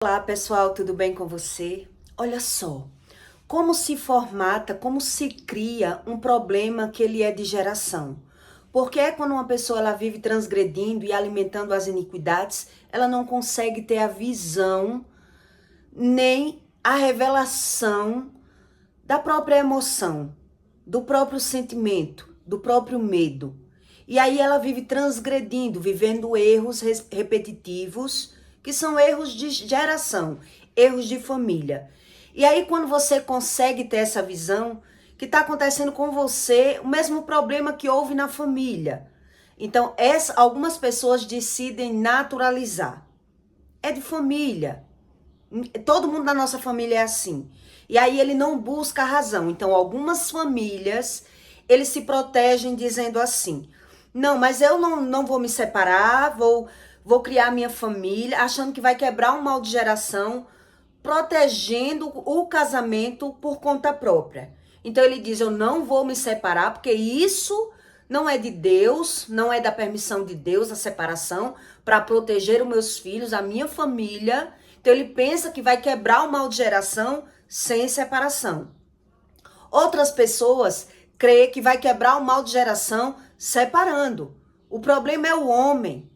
Olá pessoal, tudo bem com você? Olha só, como se formata, como se cria um problema que ele é de geração. Porque é quando uma pessoa ela vive transgredindo e alimentando as iniquidades, ela não consegue ter a visão nem a revelação da própria emoção, do próprio sentimento, do próprio medo. E aí ela vive transgredindo, vivendo erros repetitivos, que são erros de geração, erros de família. E aí quando você consegue ter essa visão, que está acontecendo com você, o mesmo problema que houve na família. Então, algumas pessoas decidem naturalizar. É de família. Todo mundo da nossa família é assim. E aí ele não busca a razão. Então, algumas famílias, eles se protegem dizendo assim: não, mas eu não vou me separar, vou criar minha família, achando que vai quebrar um mal de geração, protegendo o casamento por conta própria. Então ele diz: eu não vou me separar, porque isso não é de Deus, não é da permissão de Deus a separação, para proteger os meus filhos, a minha família. Então ele pensa que vai quebrar o mal de geração sem separação. Outras pessoas creem que vai quebrar o mal de geração separando. O problema é o homem.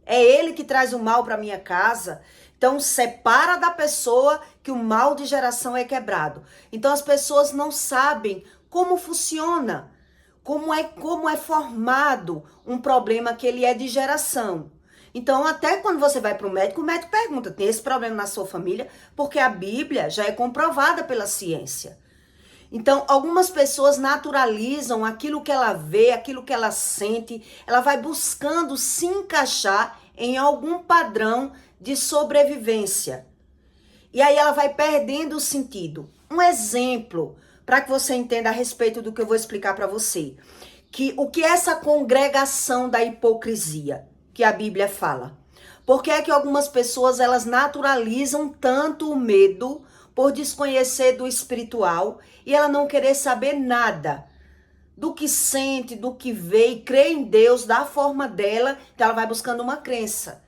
É ele que traz o mal para minha casa. Então separa da pessoa que o mal de geração é quebrado. Então as pessoas não sabem como funciona, como é formado um problema que ele é de geração. Então, até quando você vai para o médico pergunta: tem esse problema na sua família? Porque a Bíblia já é comprovada pela ciência. Então, algumas pessoas naturalizam aquilo que ela vê, aquilo que ela sente, ela vai buscando se encaixar em algum padrão de sobrevivência. E aí ela vai perdendo o sentido. Um exemplo, para que você entenda a respeito do que eu vou explicar para você. O que é essa congregação da hipocrisia que a Bíblia fala? Por que é que algumas pessoas elas naturalizam tanto o medo por desconhecer do espiritual e ela não querer saber nada do que sente, do que vê e crê em Deus da forma dela, então ela vai buscando uma crença.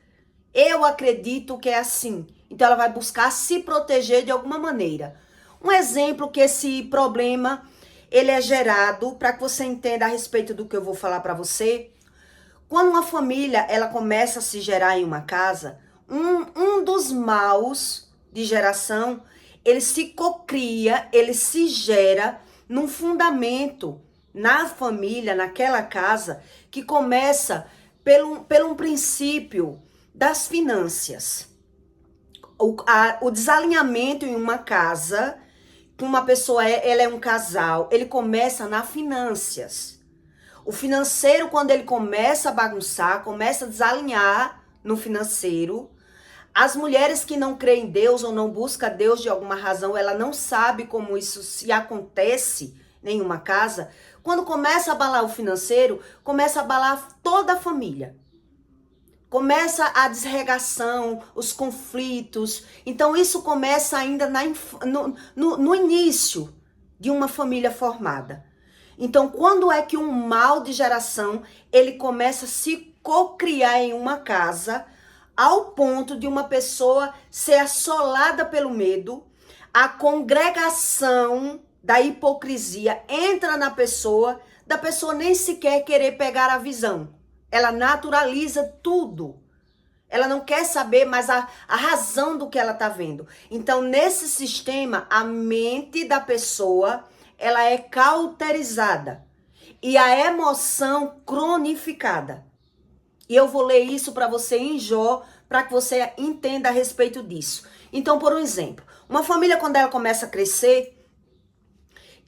Eu acredito que é assim. Então ela vai buscar se proteger de alguma maneira. Um exemplo que esse problema ele é gerado, para que você entenda a respeito do que eu vou falar para você. Quando uma família ela começa a se gerar em uma casa, um dos maus de geração, ele se cocria, ele se gera num fundamento na família, naquela casa, que começa pelo princípio das finanças. O desalinhamento em uma casa, que uma pessoa ela é um casal, ele começa nas finanças. O financeiro, quando ele começa a bagunçar, começa a desalinhar no financeiro, as mulheres que não creem em Deus ou não buscam Deus de alguma razão, ela não sabe como isso se acontece em uma casa. Quando começa a abalar o financeiro, começa a abalar toda a família. Começa a desregação, os conflitos. Então isso começa ainda no início de uma família formada. Então quando é que um mal de geração ele começa a se cocriar em uma casa, ao ponto de uma pessoa ser assolada pelo medo, a congregação da hipocrisia entra na pessoa, da pessoa nem sequer querer pegar a visão. Ela naturaliza tudo. Ela não quer saber mais a razão do que ela está vendo. Então, nesse sistema, a mente da pessoa, ela é cauterizada. E a emoção cronificada. E eu vou ler isso para você em Jó, para que você entenda a respeito disso. Então, por um exemplo, uma família quando ela começa a crescer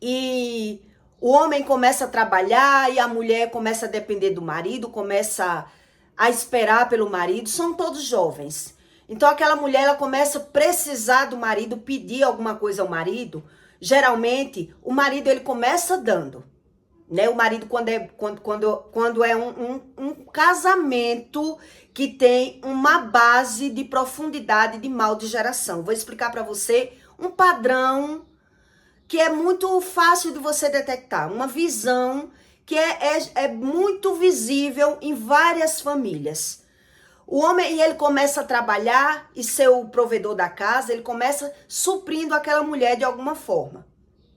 e o homem começa a trabalhar e a mulher começa a depender do marido, começa a esperar pelo marido, são todos jovens. Então aquela mulher ela começa a precisar do marido, pedir alguma coisa ao marido. Geralmente o marido ele começa dando, né? O marido quando é um casamento que tem uma base de profundidade de mal de geração. Vou explicar para você um padrão que é muito fácil de você detectar, uma visão que é muito visível em várias famílias. O homem, e ele começa a trabalhar e ser o provedor da casa, ele começa suprindo aquela mulher de alguma forma,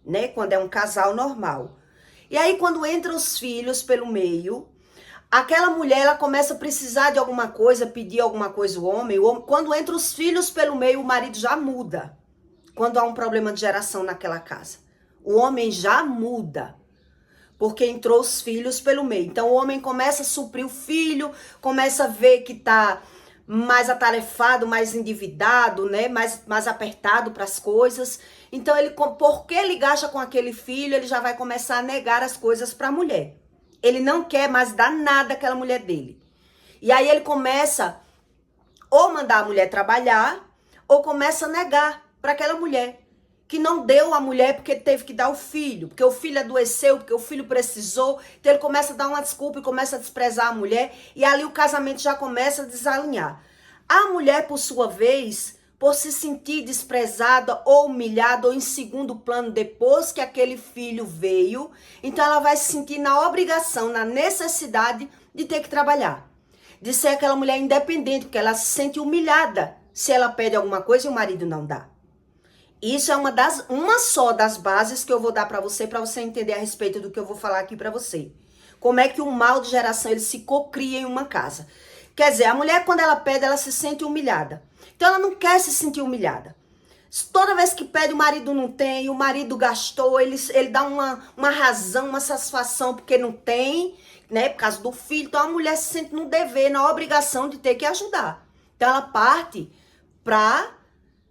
né? Quando é um casal normal. E aí, quando entram os filhos pelo meio, aquela mulher, ela começa a precisar de alguma coisa, pedir alguma coisa ao homem. Quando entram os filhos pelo meio, o marido já muda. Quando há um problema de geração naquela casa. O homem já muda. Porque entrou os filhos pelo meio. Então, o homem começa a suprir o filho, começa a ver que tá mais atarefado, mais endividado, né? Mais apertado para as coisas. Então, porque ele gasta com aquele filho, ele já vai começar a negar as coisas para a mulher. Ele não quer mais dar nada àquela mulher dele. E aí ele começa ou mandar a mulher trabalhar, ou começa a negar para aquela mulher. Que não deu a mulher porque teve que dar o filho, porque o filho adoeceu, porque o filho precisou. Então ele começa a dar uma desculpa e começa a desprezar a mulher. E ali o casamento já começa a desalinhar. A mulher, por sua vez, por se sentir desprezada ou humilhada ou em segundo plano depois que aquele filho veio, então ela vai se sentir na obrigação, na necessidade de ter que trabalhar. De ser aquela mulher independente, porque ela se sente humilhada se ela pede alguma coisa e o marido não dá. Isso é uma só das bases que eu vou dar para você entender a respeito do que eu vou falar aqui para você. Como é que o mal de geração ele se cocria em uma casa. Quer dizer, a mulher quando ela pede, ela se sente humilhada. Então ela não quer se sentir humilhada. Toda vez que pede, o marido não tem, o marido gastou, ele dá uma razão, uma satisfação porque não tem, né, por causa do filho. Então a mulher se sente no dever, na obrigação de ter que ajudar. Então ela parte para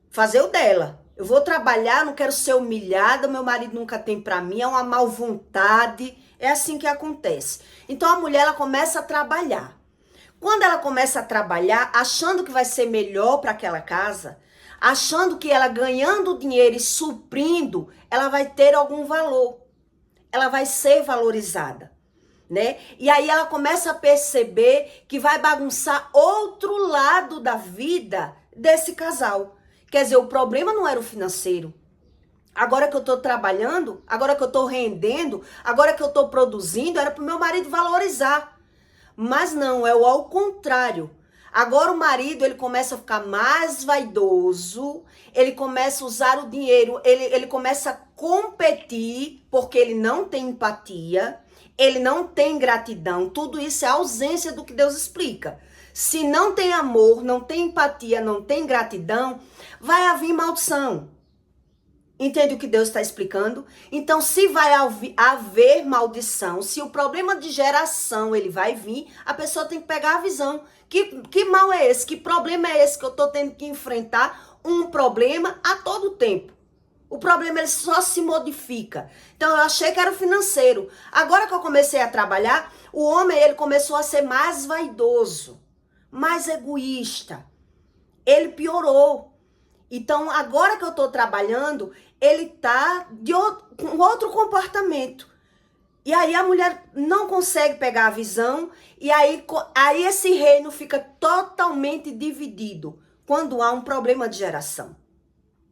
fazer o dela. Eu vou trabalhar, não quero ser humilhada, meu marido nunca tem pra mim, é uma mal vontade, é assim que acontece. Então a mulher, ela começa a trabalhar. Quando ela começa a trabalhar, achando que vai ser melhor para aquela casa, achando que ela ganhando dinheiro e suprindo, ela vai ter algum valor, ela vai ser valorizada, né? E aí ela começa a perceber que vai bagunçar outro lado da vida desse casal. Quer dizer, o problema não era o financeiro. Agora que eu tô trabalhando, agora que eu tô rendendo, agora que eu tô produzindo, era pro meu marido valorizar. Mas não, é o ao contrário. Agora o marido, ele começa a ficar mais vaidoso, ele começa a usar o dinheiro, ele começa a competir, porque ele não tem empatia, ele não tem gratidão. Tudo isso é a ausência do que Deus explica. Se não tem amor, não tem empatia, não tem gratidão, vai haver maldição. Entende o que Deus está explicando? Então, se vai haver maldição, se o problema de geração ele vai vir, a pessoa tem que pegar a visão. Que mal é esse? Que problema é esse que eu estou tendo que enfrentar? Um problema a todo tempo. O problema ele só se modifica. Então, eu achei que era o financeiro. Agora que eu comecei a trabalhar, o homem ele começou a ser mais vaidoso, mais egoísta. Ele piorou. Então, agora que eu tô trabalhando, ele tá com outro comportamento. E aí a mulher não consegue pegar a visão, e aí esse reino fica totalmente dividido quando há um problema de geração.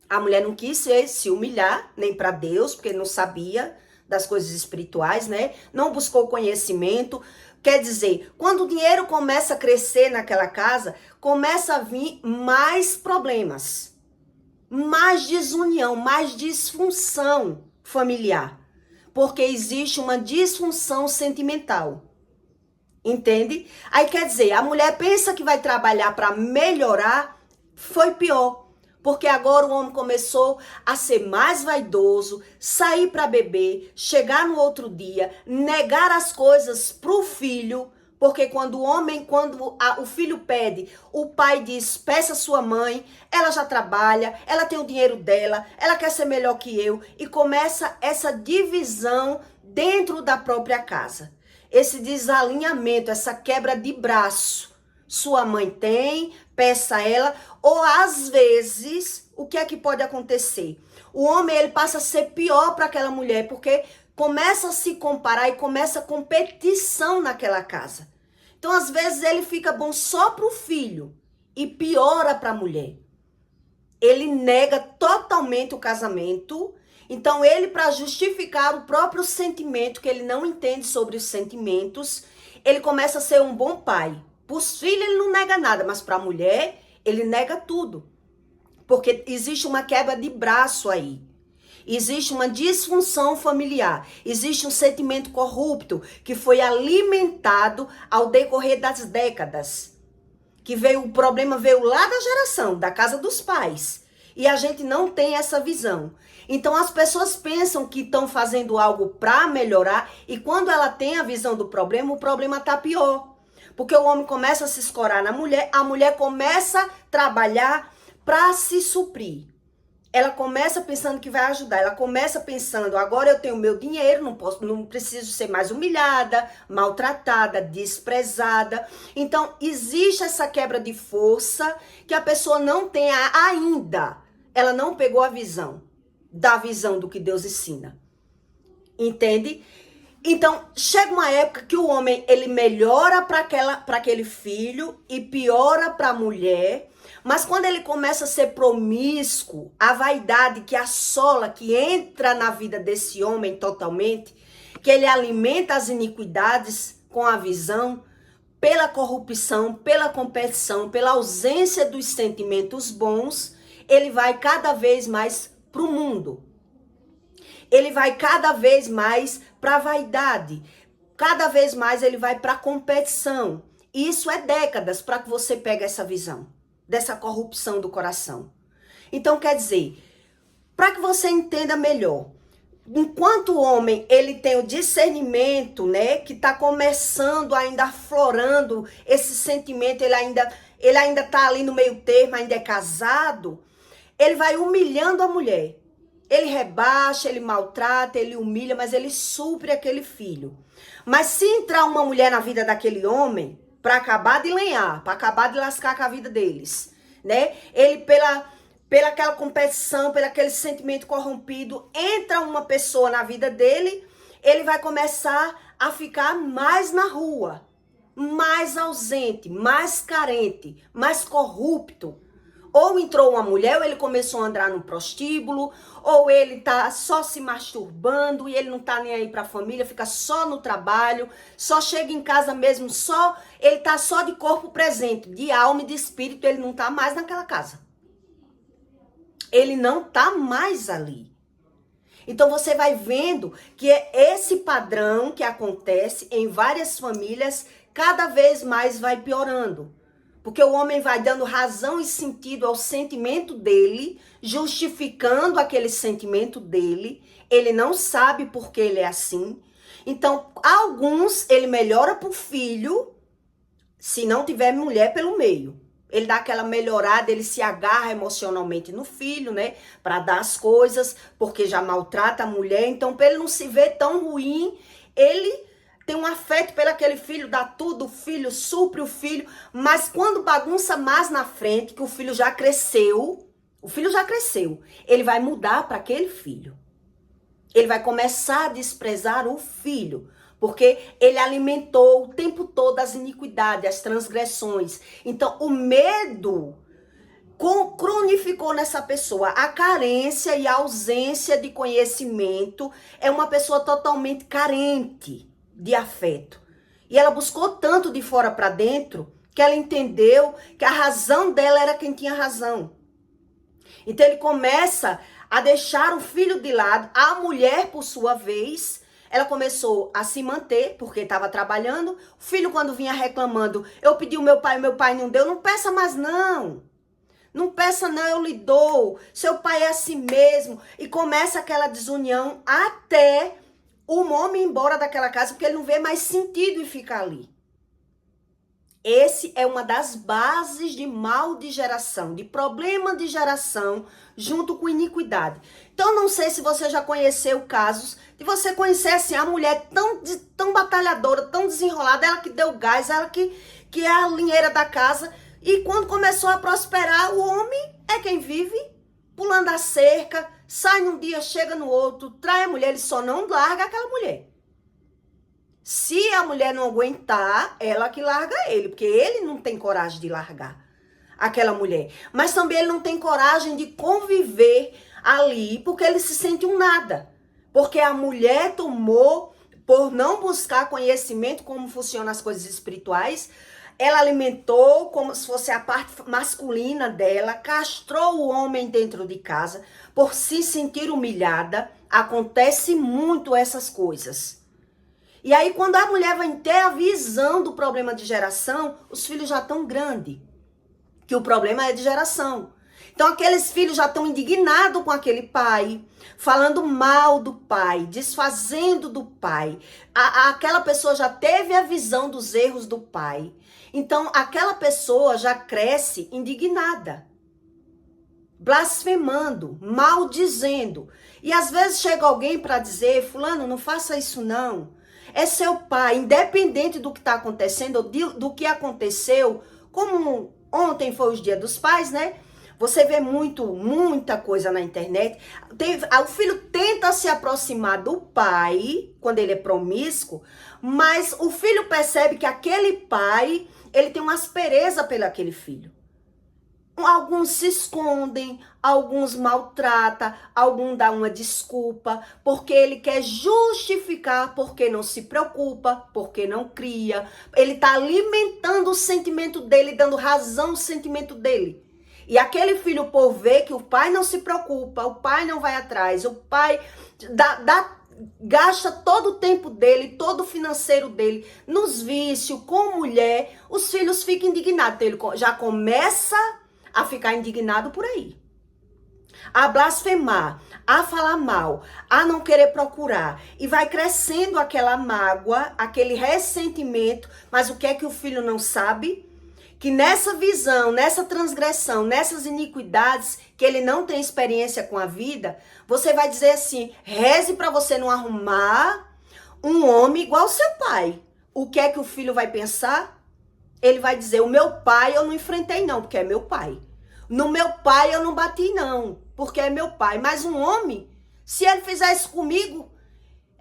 A mulher não quis se humilhar, nem para Deus, porque não sabia das coisas espirituais, né? Não buscou conhecimento. Quer dizer, quando o dinheiro começa a crescer naquela casa, começa a vir mais problemas, mais desunião, mais disfunção familiar, porque existe uma disfunção sentimental. Entende? Aí quer dizer, a mulher pensa que vai trabalhar para melhorar, foi pior. Porque agora o homem começou a ser mais vaidoso, sair para beber, chegar no outro dia, negar as coisas pro filho, porque quando o filho pede, o pai diz, peça sua mãe, ela já trabalha, ela tem o dinheiro dela, ela quer ser melhor que eu, e começa essa divisão dentro da própria casa. Esse desalinhamento, essa quebra de braço. Sua mãe tem, peça ela, ou às vezes, o que é que pode acontecer? O homem, ele passa a ser pior para aquela mulher, porque começa a se comparar e começa a competição naquela casa. Então, às vezes, ele fica bom só para o filho e piora para a mulher. Ele nega totalmente o casamento. Então, ele, para justificar o próprio sentimento, que ele não entende sobre os sentimentos, ele começa a ser um bom pai. Para os filhos ele não nega nada, mas para a mulher ele nega tudo. Porque existe uma quebra de braço aí. Existe uma disfunção familiar. Existe um sentimento corrupto que foi alimentado ao decorrer das décadas. Que o problema veio lá da geração, da casa dos pais. E a gente não tem essa visão. Então as pessoas pensam que estão fazendo algo para melhorar e quando ela tem a visão do problema, o problema tá pior. Porque o homem começa a se escorar na mulher, a mulher começa a trabalhar para se suprir. Ela começa pensando que vai ajudar, ela começa pensando, agora eu tenho meu dinheiro, não preciso ser mais humilhada, maltratada, desprezada. Então, existe essa quebra de força que a pessoa não tem ainda. Ela não pegou a visão do que Deus ensina. Entende? Então, chega uma época que o homem, ele melhora para aquele filho e piora para a mulher. Mas quando ele começa a ser promíscuo, a vaidade que assola, que entra na vida desse homem totalmente, que ele alimenta as iniquidades com a visão, pela corrupção, pela competição, pela ausência dos sentimentos bons, ele vai cada vez mais para o mundo. Ele vai cada vez mais para a vaidade. Cada vez mais ele vai para a competição. E isso é décadas para que você pegue essa visão dessa corrupção do coração. Então, quer dizer, para que você entenda melhor, enquanto o homem, ele tem o discernimento, né, que está começando ainda aflorando esse sentimento, ele ainda tá ali no meio termo, ainda é casado, ele vai humilhando a mulher. Ele rebaixa, ele maltrata, ele humilha, mas ele supre aquele filho. Mas se entrar uma mulher na vida daquele homem, para acabar de lenhar, para acabar de lascar com a vida deles, né? Ele, pela aquela competição, pelo aquele sentimento corrompido, entra uma pessoa na vida dele, ele vai começar a ficar mais na rua, mais ausente, mais carente, mais corrupto. Ou entrou uma mulher, ou ele começou a andar no prostíbulo, ou ele tá só se masturbando e ele não tá nem aí pra família, fica só no trabalho, só chega em casa mesmo, ele tá só de corpo presente, de alma e de espírito, ele não tá mais naquela casa. Ele não tá mais ali. Então você vai vendo que é esse padrão que acontece em várias famílias, cada vez mais vai piorando. Porque o homem vai dando razão e sentido ao sentimento dele, justificando aquele sentimento dele. Ele não sabe por que ele é assim. Então, alguns, ele melhora pro filho, se não tiver mulher pelo meio. Ele dá aquela melhorada, ele se agarra emocionalmente no filho, né? Para dar as coisas, porque já maltrata a mulher. Então, para ele não se ver tão ruim, ele tem um afeto pelo aquele filho, dá tudo, o filho, supre o filho. Mas quando bagunça mais na frente, que o filho já cresceu, ele vai mudar para aquele filho. Ele vai começar a desprezar o filho, porque ele alimentou o tempo todo as iniquidades, as transgressões. Então, o medo cronificou nessa pessoa. A carência e a ausência de conhecimento é uma pessoa totalmente carente de afeto. E ela buscou tanto de fora para dentro que ela entendeu que a razão dela era quem tinha razão. Então ele começa a deixar o filho de lado. A mulher, por sua vez, ela começou a se manter porque estava trabalhando. O filho, quando vinha reclamando, eu pedi o meu pai não deu. Não peça mais não. Não peça não, eu lhe dou. Seu pai é assim mesmo. E começa aquela desunião até o homem ir embora daquela casa, porque ele não vê mais sentido em ficar ali. Esse é uma das bases de mal de geração, de problema de geração, junto com iniquidade. Então, não sei se você já conheceu casos de você conhecer assim, a mulher tão batalhadora, tão desenrolada, ela que deu gás, ela que é a linheira da casa. E quando começou a prosperar, o homem é quem vive pulando a cerca, sai num dia, chega no outro, trai a mulher, ele só não larga aquela mulher. Se a mulher não aguentar, ela que larga ele, porque ele não tem coragem de largar aquela mulher. Mas também ele não tem coragem de conviver ali, porque ele se sente um nada. Porque a mulher tomou, por não buscar conhecimento como funcionam as coisas espirituais, ela alimentou como se fosse a parte masculina dela, castrou o homem dentro de casa por se sentir humilhada. Acontece muito essas coisas. E aí, quando a mulher vai ter a visão do problema de geração, os filhos já estão grandes. Que o problema é de geração. Então, aqueles filhos já estão indignados com aquele pai, falando mal do pai, desfazendo do pai. Aquela pessoa já teve a visão dos erros do pai. Então, aquela pessoa já cresce indignada, blasfemando, maldizendo. E às vezes chega alguém para dizer, fulano, não faça isso não. É seu pai, independente do que está acontecendo, do que aconteceu, como ontem foi os Dia dos Pais, né? Você vê muita coisa na internet. O filho tenta se aproximar do pai, quando ele é promíscuo, mas o filho percebe que aquele pai, ele tem uma aspereza pelo aquele filho. Alguns se escondem, alguns maltratam, alguns dão uma desculpa, porque ele quer justificar, porque não se preocupa, porque não cria. Ele está alimentando o sentimento dele, dando razão ao sentimento dele. E aquele filho, por ver que o pai não se preocupa, o pai não vai atrás, o pai gasta todo o tempo dele, todo o financeiro dele nos vícios, com mulher, os filhos ficam indignados. Ele já começa a ficar indignado por aí. A blasfemar, a falar mal, a não querer procurar. E vai crescendo aquela mágoa, aquele ressentimento. Mas o que é que o filho não sabe? Que nessa visão, nessa transgressão, nessas iniquidades, que ele não tem experiência com a vida, você vai dizer assim, reze para você não arrumar um homem igual ao seu pai. O que é que o filho vai pensar? Ele vai dizer, o meu pai eu não enfrentei não, porque é meu pai. No meu pai eu não bati não, porque é meu pai. Mas um homem, se ele fizer isso comigo,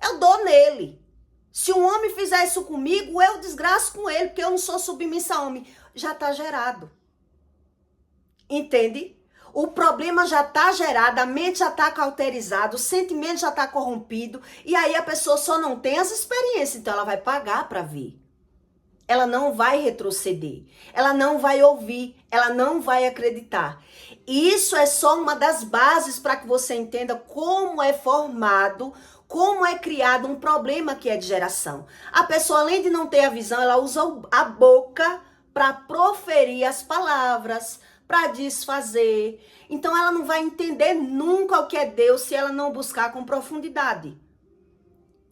eu dou nele. Se um homem fizer isso comigo, eu desgraço com ele, porque eu não sou submissa a homem. Já está gerado. Entende? O problema já está gerado, a mente já está cauterizada, o sentimento já está corrompido, e aí a pessoa só não tem as experiências, então ela vai pagar para ver. Ela não vai retroceder, ela não vai ouvir, ela não vai acreditar. E isso é só uma das bases para que você entenda como é formado, como é criado um problema que é de geração. A pessoa, além de não ter a visão, ela usa a boca para proferir as palavras, para desfazer. Então ela não vai entender nunca o que é Deus se ela não buscar com profundidade.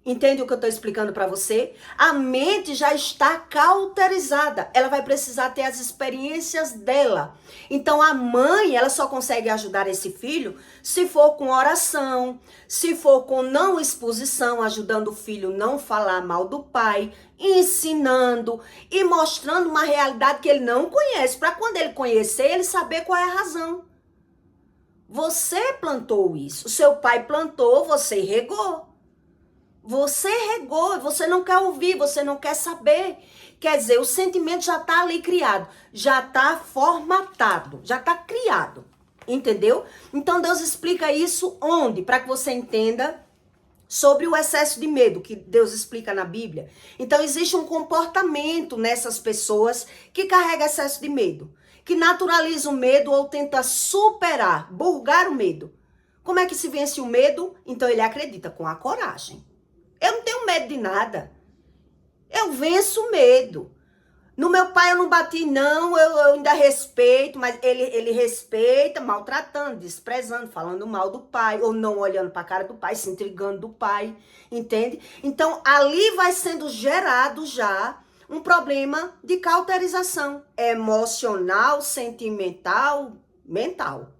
Entende o que eu estou explicando para você? A mente já está cauterizada. Ela vai precisar ter as experiências dela. Então a mãe, ela só consegue ajudar esse filho se for com oração, se for com não exposição, ajudando o filho não falar mal do pai, ensinando e mostrando uma realidade que ele não conhece, para quando ele conhecer, ele saber qual é a razão. Você plantou isso, o seu pai plantou, você regou. Você regou, você não quer ouvir, você não quer saber. Quer dizer, o sentimento já está ali criado, já está formatado, já está criado. Entendeu? Então Deus explica isso onde? Para que você entenda sobre o excesso de medo que Deus explica na Bíblia. Então existe um comportamento nessas pessoas que carrega excesso de medo, que naturaliza o medo ou tenta superar, burgar o medo. Como é que se vence o medo? Então ele acredita com a coragem. Eu não tenho medo de nada. Eu venço o medo. No meu pai eu não bati não, eu ainda respeito, mas ele respeita, maltratando, desprezando, falando mal do pai, ou não olhando para a cara do pai, se intrigando do pai, entende? Então ali vai sendo gerado já um problema de cauterização emocional, sentimental, mental.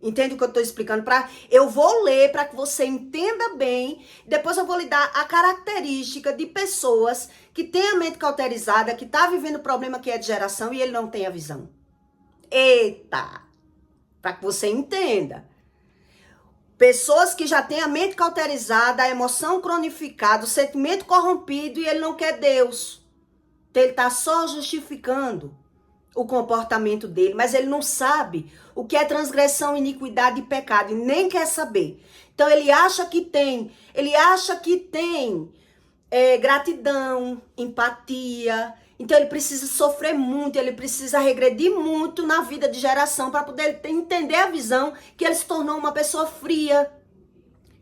Entende o que eu estou explicando? Eu vou ler para que você entenda bem. Depois eu vou lhe dar a característica de pessoas que têm a mente cauterizada, que tá vivendo o problema que é de geração e ele não tem a visão. Eita! Para que você entenda. Pessoas que já têm a mente cauterizada, a emoção cronificada, o sentimento corrompido e ele não quer Deus. Então ele está só justificando o comportamento dele, mas ele não sabe o que é transgressão, iniquidade e pecado, e nem quer saber. Então ele acha que tem gratidão, empatia. Então ele precisa sofrer muito, ele precisa regredir muito na vida de geração para poder entender a visão que ele se tornou uma pessoa fria,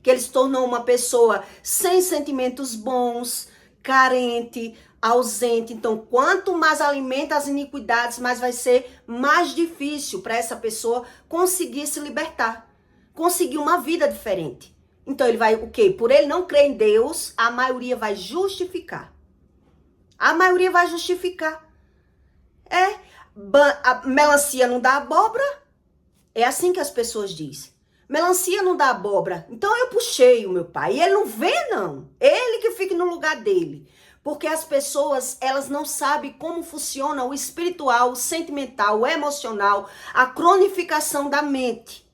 que ele se tornou uma pessoa sem sentimentos bons, carente, ausente. Então, quanto mais alimenta as iniquidades, mais vai ser mais difícil para essa pessoa conseguir se libertar, conseguir uma vida diferente. Então, ele vai o quê? Por ele não crer em Deus, a maioria vai justificar. A maioria vai justificar. A melancia não dá abóbora? É assim que as pessoas dizem. Melancia não dá abóbora. Então eu puxei o meu pai. E ele não vê, não. Ele que fica no lugar dele. Porque as pessoas, elas não sabem como funciona o espiritual, o sentimental, o emocional, a cronificação da mente.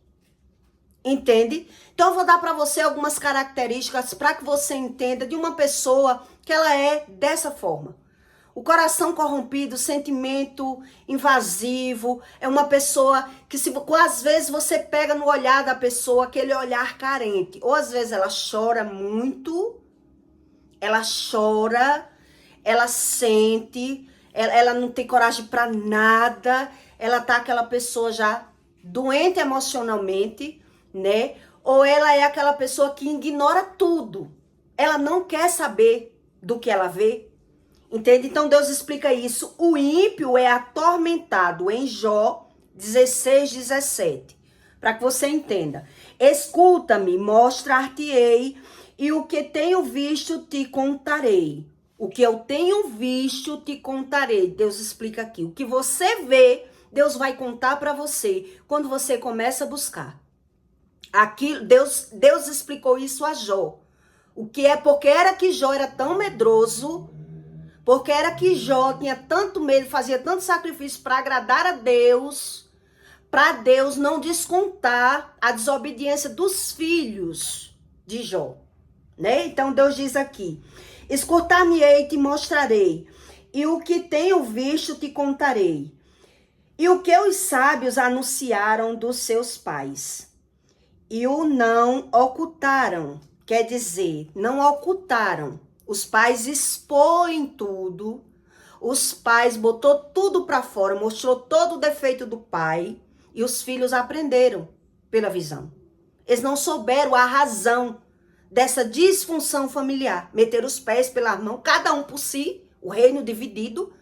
Entende? Então eu vou dar para você algumas características para que você entenda de uma pessoa que ela é dessa forma. O coração corrompido, o sentimento invasivo, é uma pessoa que às vezes você pega no olhar da pessoa, aquele olhar carente. Ou às vezes ela chora muito, ela sente, ela não tem coragem para nada, ela tá aquela pessoa já doente emocionalmente, né? Ou ela é aquela pessoa que ignora tudo. Ela não quer saber do que ela vê. Entende? Então Deus explica isso. O ímpio é atormentado em Jó 16:17. Para que você entenda. Escuta-me, mostrar-te-ei, e o que tenho visto te contarei. O que eu tenho visto te contarei. Deus explica aqui. O que você vê, Deus vai contar para você quando você começa a buscar. Aqui Deus explicou isso a Jó. O que é porque era que Jó era tão medroso. Porque era que Jó tinha tanto medo, fazia tanto sacrifício para agradar a Deus, para Deus não descontar a desobediência dos filhos de Jó, né? Então Deus diz aqui: escutar-me-ei e te mostrarei, e o que tenho visto te contarei, e o que os sábios anunciaram dos seus pais, e o não ocultaram, quer dizer, não ocultaram. Os pais expõem tudo, os pais botou tudo para fora, mostrou todo o defeito do pai e os filhos aprenderam pela visão. Eles não souberam a razão dessa disfunção familiar. Meteram os pés pela mão, cada um por si, o reino dividido,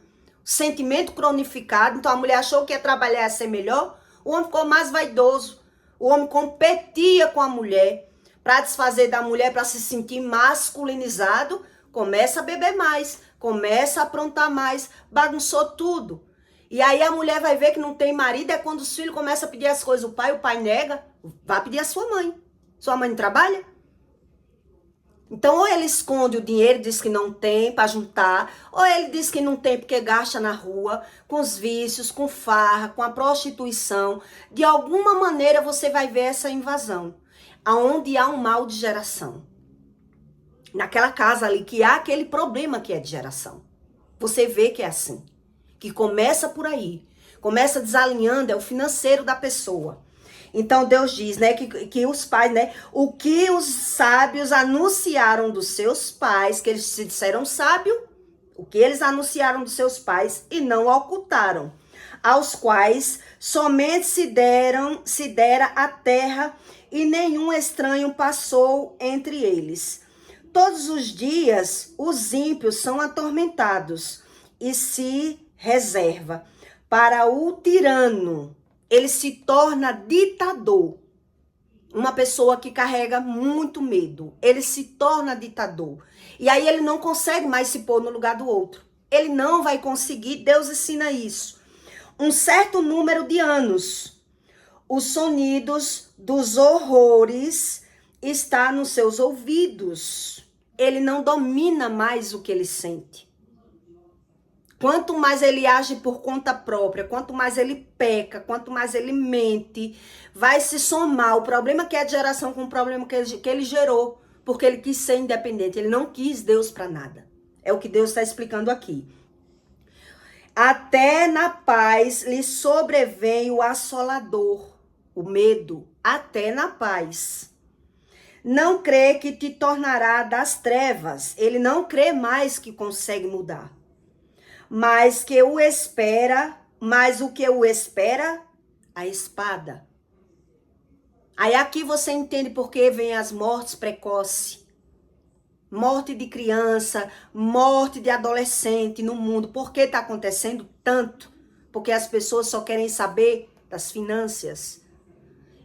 sentimento cronificado. Então a mulher achou que ia trabalhar ia ser melhor, o homem ficou mais vaidoso, o homem competia com a mulher para desfazer da mulher, para se sentir masculinizado. Começa a beber mais, começa a aprontar mais, bagunçou tudo. E aí a mulher vai ver que não tem marido, é quando os filhos começam a pedir as coisas, o pai nega, vai pedir a sua mãe. Sua mãe não trabalha? Então ou ele esconde o dinheiro, diz que não tem para juntar, ou ele diz que não tem porque gasta na rua, com os vícios, com farra, com a prostituição. De alguma maneira você vai ver essa invasão, aonde há um mal de geração. Naquela casa ali que há aquele problema que é de geração. Você vê que é assim. Que começa por aí. Começa desalinhando, é o financeiro da pessoa. Então Deus diz, né, que os pais, né, o que os sábios anunciaram dos seus pais, que eles se disseram sábio, o que eles anunciaram dos seus pais e não ocultaram, aos quais somente se dera a terra e nenhum estranho passou entre eles. Todos os dias os ímpios são atormentados e se reserva para o tirano. Ele se torna ditador. Uma pessoa que carrega muito medo. Ele se torna ditador. E aí ele não consegue mais se pôr no lugar do outro. Ele não vai conseguir. Deus ensina isso. Um certo número de anos. Os sonidos dos horrores está nos seus ouvidos. Ele não domina mais o que ele sente. Quanto mais ele age por conta própria, quanto mais ele peca, quanto mais ele mente, vai se somar o problema que é de geração com o problema que ele gerou, porque ele quis ser independente, ele não quis Deus para nada. É o que Deus está explicando aqui. Até na paz lhe sobrevém o assolador, o medo, até na paz. Não crê que te tornará das trevas. Ele não crê mais que consegue mudar. mas que o espera, mas o que o espera? A espada. Aí aqui você entende por que vem as mortes precoces. Morte de criança, morte de adolescente no mundo. Por que está acontecendo tanto? Porque as pessoas só querem saber das finanças.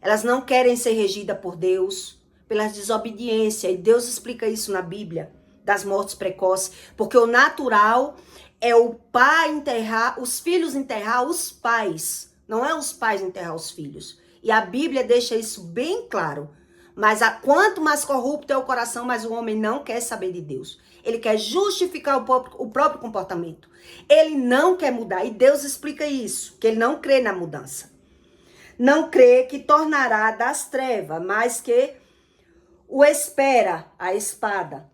Elas não querem ser regidas por Deus, pela desobediência. E Deus explica isso na Bíblia, das mortes precoces. Porque o natural é o pai enterrar, os filhos enterrar os pais. Não é os pais enterrar os filhos. E a Bíblia deixa isso bem claro. Mas quanto mais corrupto é o coração, mais o homem não quer saber de Deus. Ele quer justificar o próprio comportamento. Ele não quer mudar. E Deus explica isso, que ele não crê na mudança. Não crê que tornará das trevas, mas que o espera a espada.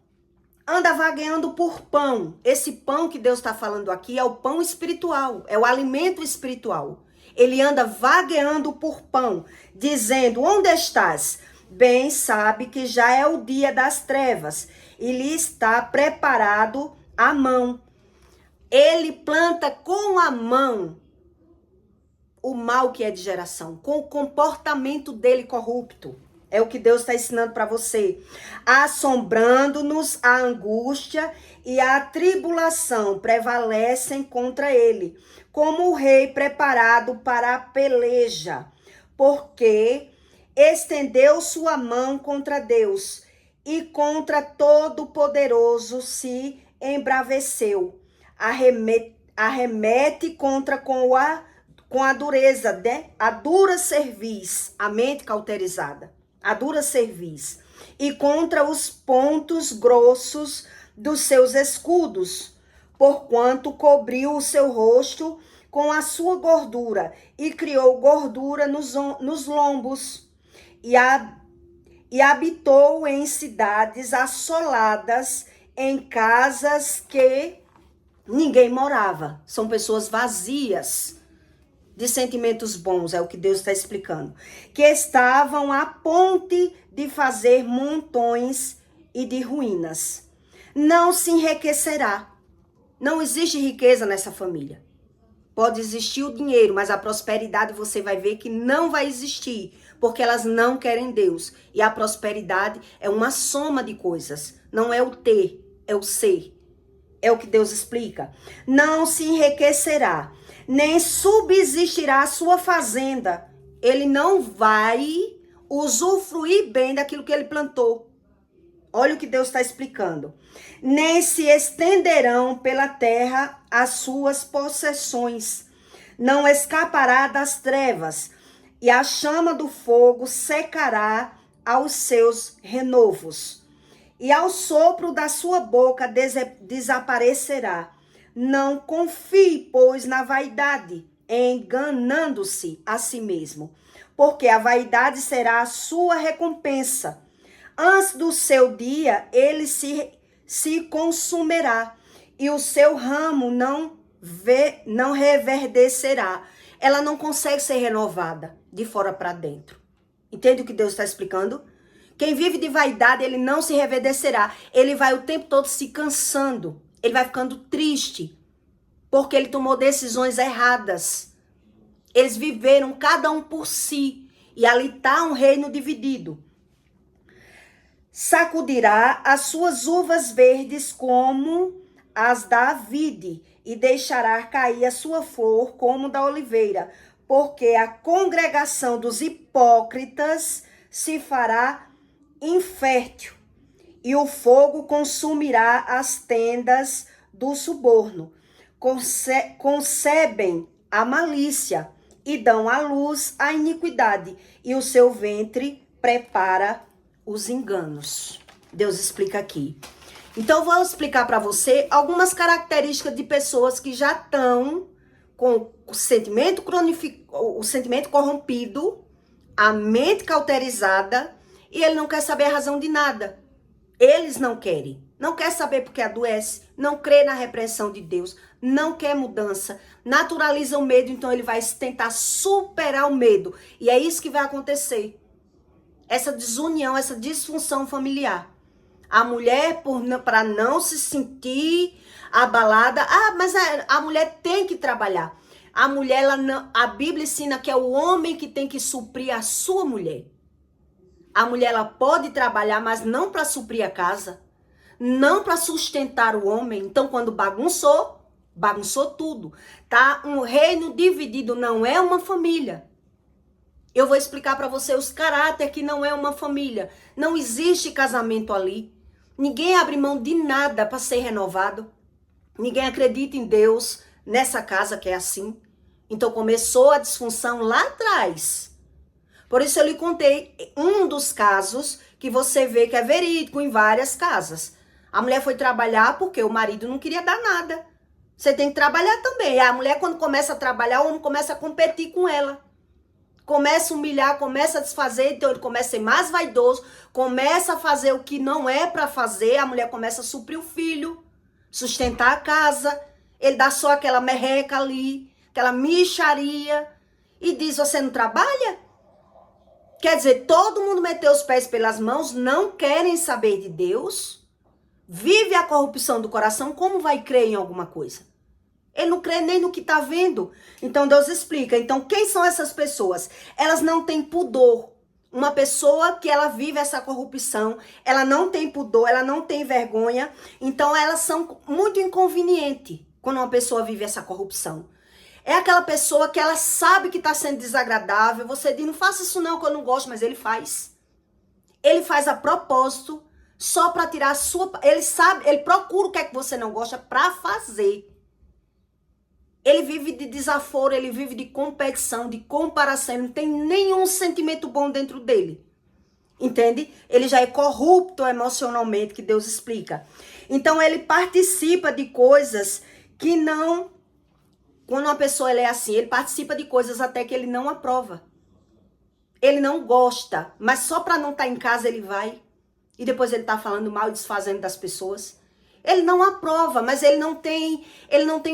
Anda vagueando por pão. Esse pão que Deus está falando aqui é o pão espiritual, é o alimento espiritual. Ele anda vagueando por pão, dizendo, onde estás? Bem sabe que já é o dia das trevas e lhe está preparado a mão. Ele planta com a mão o mal que é de geração, com o comportamento dele corrupto. É o que Deus está ensinando para você. Assombrando-nos a angústia e a tribulação prevalecem contra ele, como o rei preparado para a peleja, porque estendeu sua mão contra Deus e contra Todo-Poderoso se embraveceu. Arremete contra com a dureza, né? A dura cerviz, a mente cauterizada, a dura cerviz, e contra os pontos grossos dos seus escudos, porquanto cobriu o seu rosto com a sua gordura e criou gordura nos lombos. E habitou em cidades assoladas, em casas que ninguém morava. São pessoas vazias de sentimentos bons, é o que Deus está explicando. Que estavam a ponto de fazer montões e de ruínas. Não se enriquecerá. Não existe riqueza nessa família. Pode existir o dinheiro, mas a prosperidade você vai ver que não vai existir, porque elas não querem Deus. E a prosperidade é uma soma de coisas, não é o ter, é o ser. É o que Deus explica. Não se enriquecerá, nem subsistirá a sua fazenda. Ele não vai usufruir bem daquilo que ele plantou. Olha o que Deus está explicando. Nem se estenderão pela terra as suas possessões. Não escapará das trevas, e a chama do fogo secará aos seus renovos. E ao sopro da sua boca desaparecerá. Não confie, pois, na vaidade, enganando-se a si mesmo, porque a vaidade será a sua recompensa. Antes do seu dia, ele se consumirá, e o seu ramo não reverdecerá. Ela não consegue ser renovada de fora para dentro. Entende o que Deus está explicando? Quem vive de vaidade, ele não se reverdecerá. Ele vai o tempo todo se cansando. Ele vai ficando triste, porque ele tomou decisões erradas. Eles viveram cada um por si, e ali está um reino dividido. Sacudirá as suas uvas verdes como as da vide, e deixará cair a sua flor como da oliveira, porque a congregação dos hipócritas se fará infértil, e o fogo consumirá as tendas do suborno. Concebem a malícia e dão à luz a iniquidade, e o seu ventre prepara os enganos. Deus explica aqui. Então, vou explicar para você algumas características de pessoas que já estão com o sentimento corrompido, a mente cauterizada, e ele não quer saber a razão de nada. Eles não querem. Não quer saber porque adoece, não crê na repreensão de Deus, não quer mudança, naturaliza o medo, então ele vai tentar superar o medo. E é isso que vai acontecer. Essa desunião, essa disfunção familiar. A mulher, para não se sentir abalada, mas a mulher tem que trabalhar. A mulher, a Bíblia ensina que é o homem que tem que suprir a sua mulher. A mulher, ela pode trabalhar, mas não para suprir a casa, não para sustentar o homem. Então, quando bagunçou tudo, tá? Um reino dividido não é uma família. Eu vou explicar para você os caráteres que não é uma família. Não existe casamento ali. Ninguém abre mão de nada para ser renovado. Ninguém acredita em Deus nessa casa que é assim. Então começou a disfunção lá atrás. Por isso eu lhe contei um dos casos que você vê que é verídico em várias casas. A mulher foi trabalhar porque o marido não queria dar nada. Você tem que trabalhar também. A mulher, quando começa a trabalhar, o homem começa a competir com ela. Começa a humilhar, começa a desfazer, então ele começa a ser mais vaidoso, começa a fazer o que não é para fazer, a mulher começa a suprir o filho, sustentar a casa, ele dá só aquela merreca ali, aquela mixaria, e diz, você não trabalha? Quer dizer, todo mundo meteu os pés pelas mãos, não querem saber de Deus, vive a corrupção do coração, como vai crer em alguma coisa? Ele não crê nem no que está vendo. Então Deus explica. Então quem são essas pessoas? Elas não têm pudor. Uma pessoa que ela vive essa corrupção, ela não tem pudor, ela não tem vergonha. Então elas são muito inconvenientes quando uma pessoa vive essa corrupção. É aquela pessoa que ela sabe que está sendo desagradável. Você diz, não faça isso não que eu não gosto, mas ele faz. Ele faz a propósito, só para tirar a sua... Ele sabe, ele procura o que é que você não gosta para fazer. Ele vive de desaforo, ele vive de competição, de comparação, ele não tem nenhum sentimento bom dentro dele. Entende? Ele já é corrupto emocionalmente, que Deus explica. Então ele participa de coisas que não... Quando uma pessoa é assim, ele participa de coisas até que ele não aprova. Ele não gosta, mas só para não estar em casa ele vai. E depois ele está falando mal e desfazendo das pessoas. Ele não aprova, mas ele não tem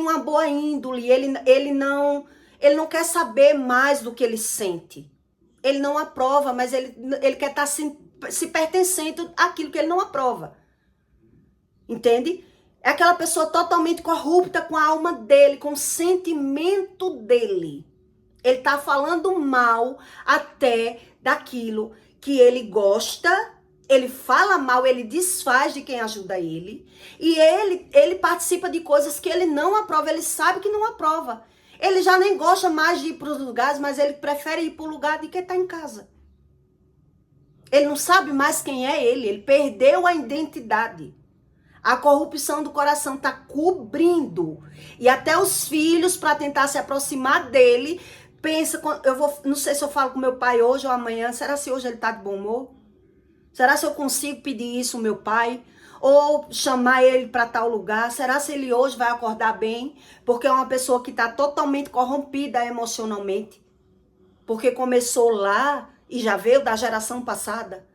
uma boa índole, ele não quer saber mais do que ele sente. Ele não aprova, mas ele quer estar se pertencendo àquilo que ele não aprova. Entende? É aquela pessoa totalmente corrupta com a alma dele, com o sentimento dele. Ele está falando mal até daquilo que ele gosta. Ele fala mal, ele desfaz de quem ajuda ele. E ele participa de coisas que ele não aprova. Ele sabe que não aprova. Ele já nem gosta mais de ir para os lugares, mas ele prefere ir para o lugar de que estar em casa. Ele não sabe mais quem é ele. Ele perdeu a identidade. A corrupção do coração está cobrindo. E até os filhos, para tentar se aproximar dele, pensa... não sei se eu falo com meu pai hoje ou amanhã. Será se hoje ele está de bom humor? Será se eu consigo pedir isso ao meu pai? Ou chamar ele para tal lugar? Será se ele hoje vai acordar bem? Porque é uma pessoa que está totalmente corrompida emocionalmente. Porque começou lá e já veio da geração passada.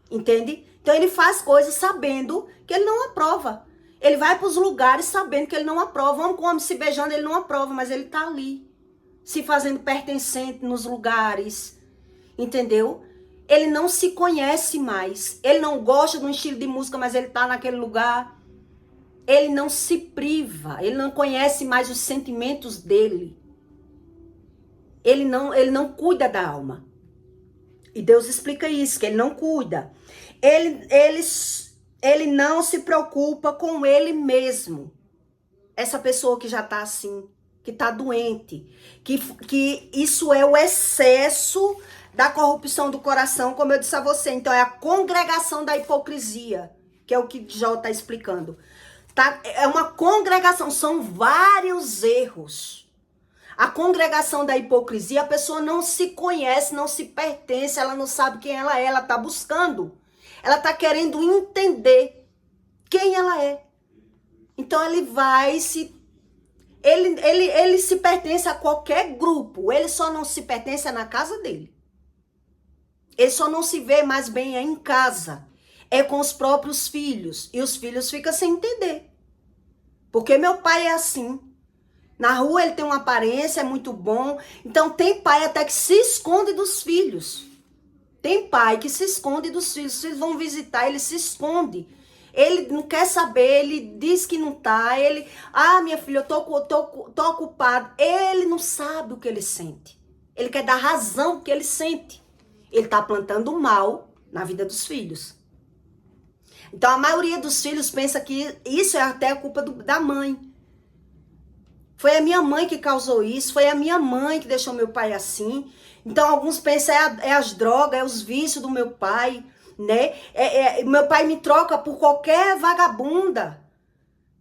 Entende? Então ele faz coisas sabendo que ele não aprova. Ele vai para os lugares sabendo que ele não aprova. Homem com homem se beijando, ele não aprova, mas ele está ali. Se fazendo pertencente nos lugares. Entendeu? Ele não se conhece mais. Ele não gosta de um estilo de música, mas ele está naquele lugar. Ele não se priva. Ele não conhece mais os sentimentos dele. Ele não cuida da alma. E Deus explica isso, que ele não cuida. Ele não se preocupa com ele mesmo. Essa pessoa que já está assim, que está doente. Que isso é o excesso da corrupção do coração, como eu disse a você. Então, é a congregação da hipocrisia, que é o que Jó está explicando. Tá? É uma congregação, são vários erros. A congregação da hipocrisia, a pessoa não se conhece, não se pertence, ela não sabe quem ela é, ela está buscando. Ela está querendo entender quem ela é. Então, ele se pertence a qualquer grupo, ele só não se pertence na casa dele. Ele só não se vê mais bem em casa. É com os próprios filhos. E os filhos ficam sem entender. Porque meu pai é assim. Na rua ele tem uma aparência, é muito bom. Então tem pai até que se esconde dos filhos. Tem pai que se esconde dos filhos. Os filhos vão visitar, ele se esconde. Ele não quer saber, ele diz que não tá. Ele, minha filha, eu tô ocupado. Ele não sabe o que ele sente. Ele quer dar razão ao que ele sente. Ele tá plantando mal na vida dos filhos. Então a maioria dos filhos pensa que isso é até a culpa da mãe. Foi a minha mãe que causou isso, foi a minha mãe que deixou meu pai assim. Então alguns pensam é as drogas, é os vícios do meu pai, né? Meu pai me troca por qualquer vagabunda.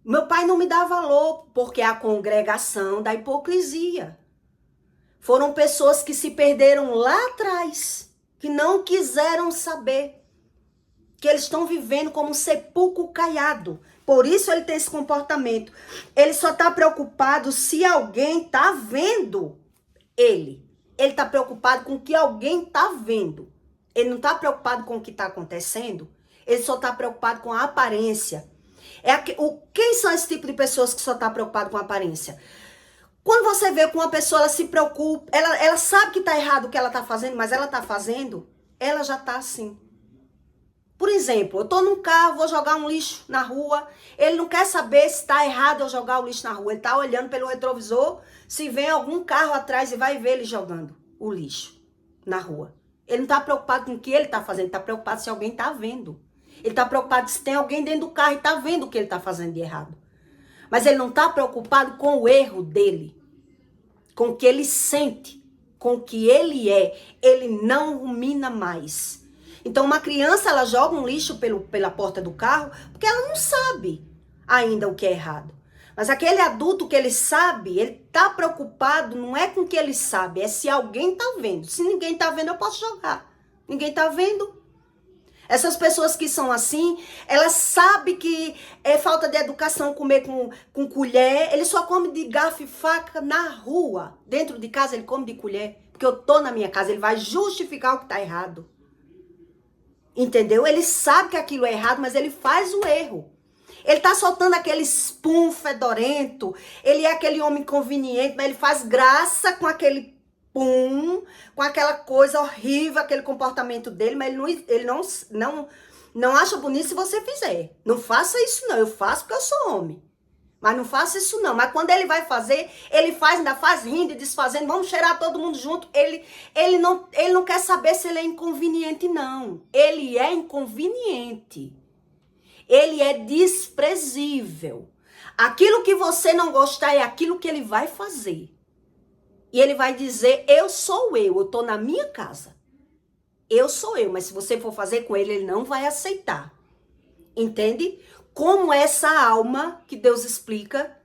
Meu pai não me dá valor, porque é a congregação da hipocrisia. Foram pessoas que se perderam lá atrás, que não quiseram saber que eles estão vivendo como um sepulcro caiado. Por isso ele tem esse comportamento. Ele só está preocupado se alguém está vendo ele. Ele está preocupado com o que alguém está vendo. Ele não está preocupado com o que está acontecendo. Ele só está preocupado com a aparência. Quem são esse tipo de pessoas que só está preocupado com a aparência? Quando você vê que uma pessoa ela se preocupa, ela sabe que está errado o que ela está fazendo, mas ela está fazendo, ela já está assim. Por exemplo, eu tô num carro, vou jogar um lixo na rua, ele não quer saber se tá errado eu jogar o lixo na rua, ele tá olhando pelo retrovisor, se vem algum carro atrás e vai ver ele jogando o lixo na rua. Ele não tá preocupado com o que ele tá fazendo, ele tá preocupado se alguém tá vendo. Ele tá preocupado se tem alguém dentro do carro e tá vendo o que ele tá fazendo de errado. Mas ele não tá preocupado com o erro dele, com o que ele sente, com o que ele é. Ele não rumina mais. Então, uma criança, ela joga um lixo pela porta do carro porque ela não sabe ainda o que é errado. Mas aquele adulto que ele sabe, ele tá preocupado, não é com o que ele sabe, é se alguém tá vendo. Se ninguém tá vendo, eu posso jogar. Ninguém tá vendo. Essas pessoas que são assim, elas sabem que é falta de educação comer com colher. Ele só come de garfo e faca na rua. Dentro de casa, ele come de colher. Porque eu tô na minha casa, ele vai justificar o que tá errado. Entendeu? Ele sabe que aquilo é errado, mas ele faz o erro. Ele tá soltando aquele espum fedorento, ele é aquele homem inconveniente, mas ele faz graça com aquele pum, com aquela coisa horrível, aquele comportamento dele, mas ele não acha bonito se você fizer. Não faça isso não, eu faço porque eu sou homem. Mas não faça isso não. Mas quando ele vai fazer, ele faz, ainda faz rindo e desfazendo, vamos cheirar todo mundo junto. Ele não quer saber se ele é inconveniente, não. Ele é inconveniente. Ele é desprezível. Aquilo que você não gostar é aquilo que ele vai fazer. E ele vai dizer, eu sou eu tô na minha casa. Eu sou eu, mas se você for fazer com ele, ele não vai aceitar. Entende? Como essa alma que Deus explica,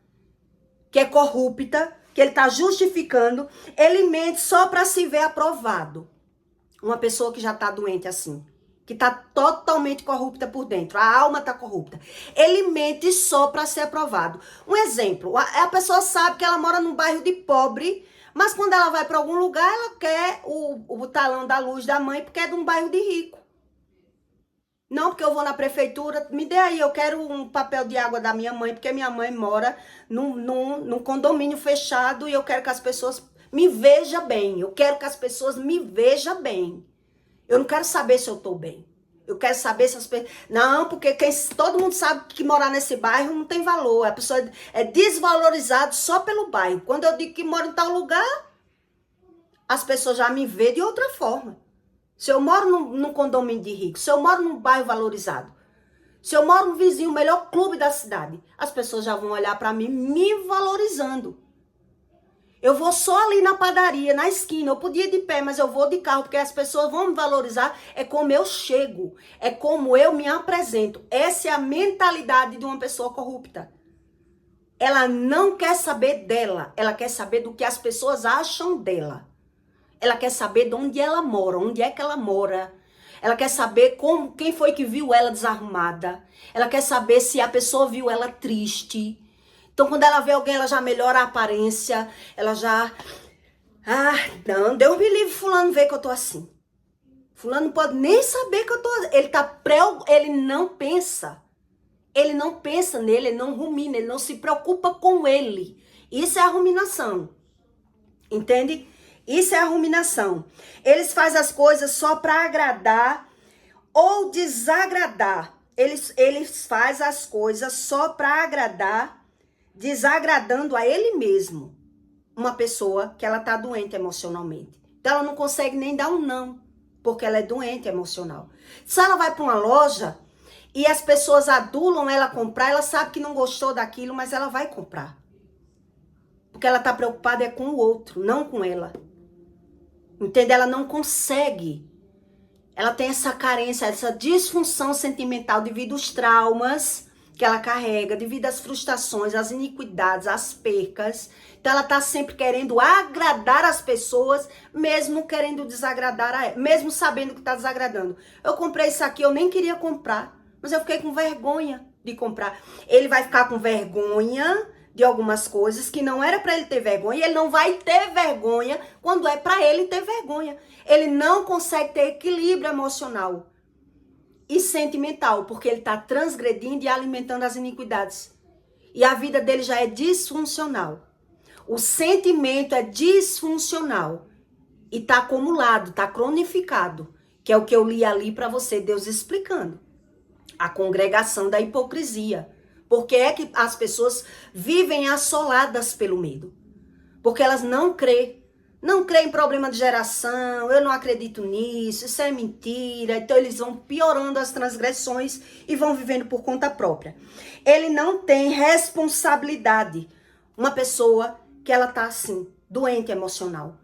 que é corrupta, que ele está justificando, ele mente só para se ver aprovado. Uma pessoa que já está doente assim, que está totalmente corrupta por dentro, a alma está corrupta. Ele mente só para ser aprovado. Um exemplo, a pessoa sabe que ela mora num bairro de pobre, mas quando ela vai para algum lugar, ela quer o talão da luz da mãe, porque é de um bairro de rico. Não, porque eu vou na prefeitura, me dê aí, eu quero um papel de água da minha mãe, porque minha mãe mora num condomínio fechado e eu quero que as pessoas me vejam bem. Eu quero que as pessoas me vejam bem. Eu não quero saber se eu tô bem. Eu quero saber se as pessoas... Não, porque todo mundo sabe que morar nesse bairro não tem valor. A pessoa é desvalorizada só pelo bairro. Quando eu digo que moro em tal lugar, as pessoas já me veem de outra forma. Se eu moro num condomínio de rico, se eu moro num bairro valorizado, se eu moro no vizinho, o melhor clube da cidade, as pessoas já vão olhar para mim me valorizando. Eu vou só ali na padaria, na esquina, eu podia ir de pé, mas eu vou de carro, porque as pessoas vão me valorizar, é como eu chego, é como eu me apresento. Essa é a mentalidade de uma pessoa corrupta. Ela não quer saber dela, ela quer saber do que as pessoas acham dela. Ela quer saber de onde ela mora, onde é que ela mora. Ela quer saber quem foi que viu ela desarrumada. Ela quer saber se a pessoa viu ela triste. Então, quando ela vê alguém, ela já melhora a aparência. Ela já... não, Deus me livre, fulano ver que eu tô assim. Fulano não pode nem saber que eu tô... Ele não pensa. Ele não pensa nele, ele não rumina, ele não se preocupa com ele. Isso é a ruminação. Entende? Isso é a ruminação. Eles fazem as coisas só para agradar ou desagradar. Eles fazem as coisas só para agradar, desagradando a ele mesmo. Uma pessoa que ela tá doente emocionalmente. Então ela não consegue nem dar um não, porque ela é doente emocional. Se ela vai para uma loja e as pessoas adulam ela a comprar, ela sabe que não gostou daquilo, mas ela vai comprar. Porque ela tá preocupada é com o outro, não com ela. Entende? Ela não consegue. Ela tem essa carência, essa disfunção sentimental devido aos traumas que ela carrega, devido às frustrações, às iniquidades, às percas. Então ela tá sempre querendo agradar as pessoas, mesmo querendo desagradar a ela, mesmo sabendo que tá desagradando. Eu comprei isso aqui, eu nem queria comprar, mas eu fiquei com vergonha de comprar. Ele vai ficar com vergonha de algumas coisas que não era para ele ter vergonha, e ele não vai ter vergonha quando é para ele ter vergonha. Ele não consegue ter equilíbrio emocional e sentimental, porque ele está transgredindo e alimentando as iniquidades. E a vida dele já é disfuncional. O sentimento é disfuncional e está acumulado, está cronificado, que é o que eu li ali para você, Deus explicando. A congregação da hipocrisia. Porque é que as pessoas vivem assoladas pelo medo. Porque elas não creem. Não creem em problema de geração, eu não acredito nisso, isso é mentira. Então eles vão piorando as transgressões e vão vivendo por conta própria. Ele não tem responsabilidade. Uma pessoa que ela tá assim, doente emocional.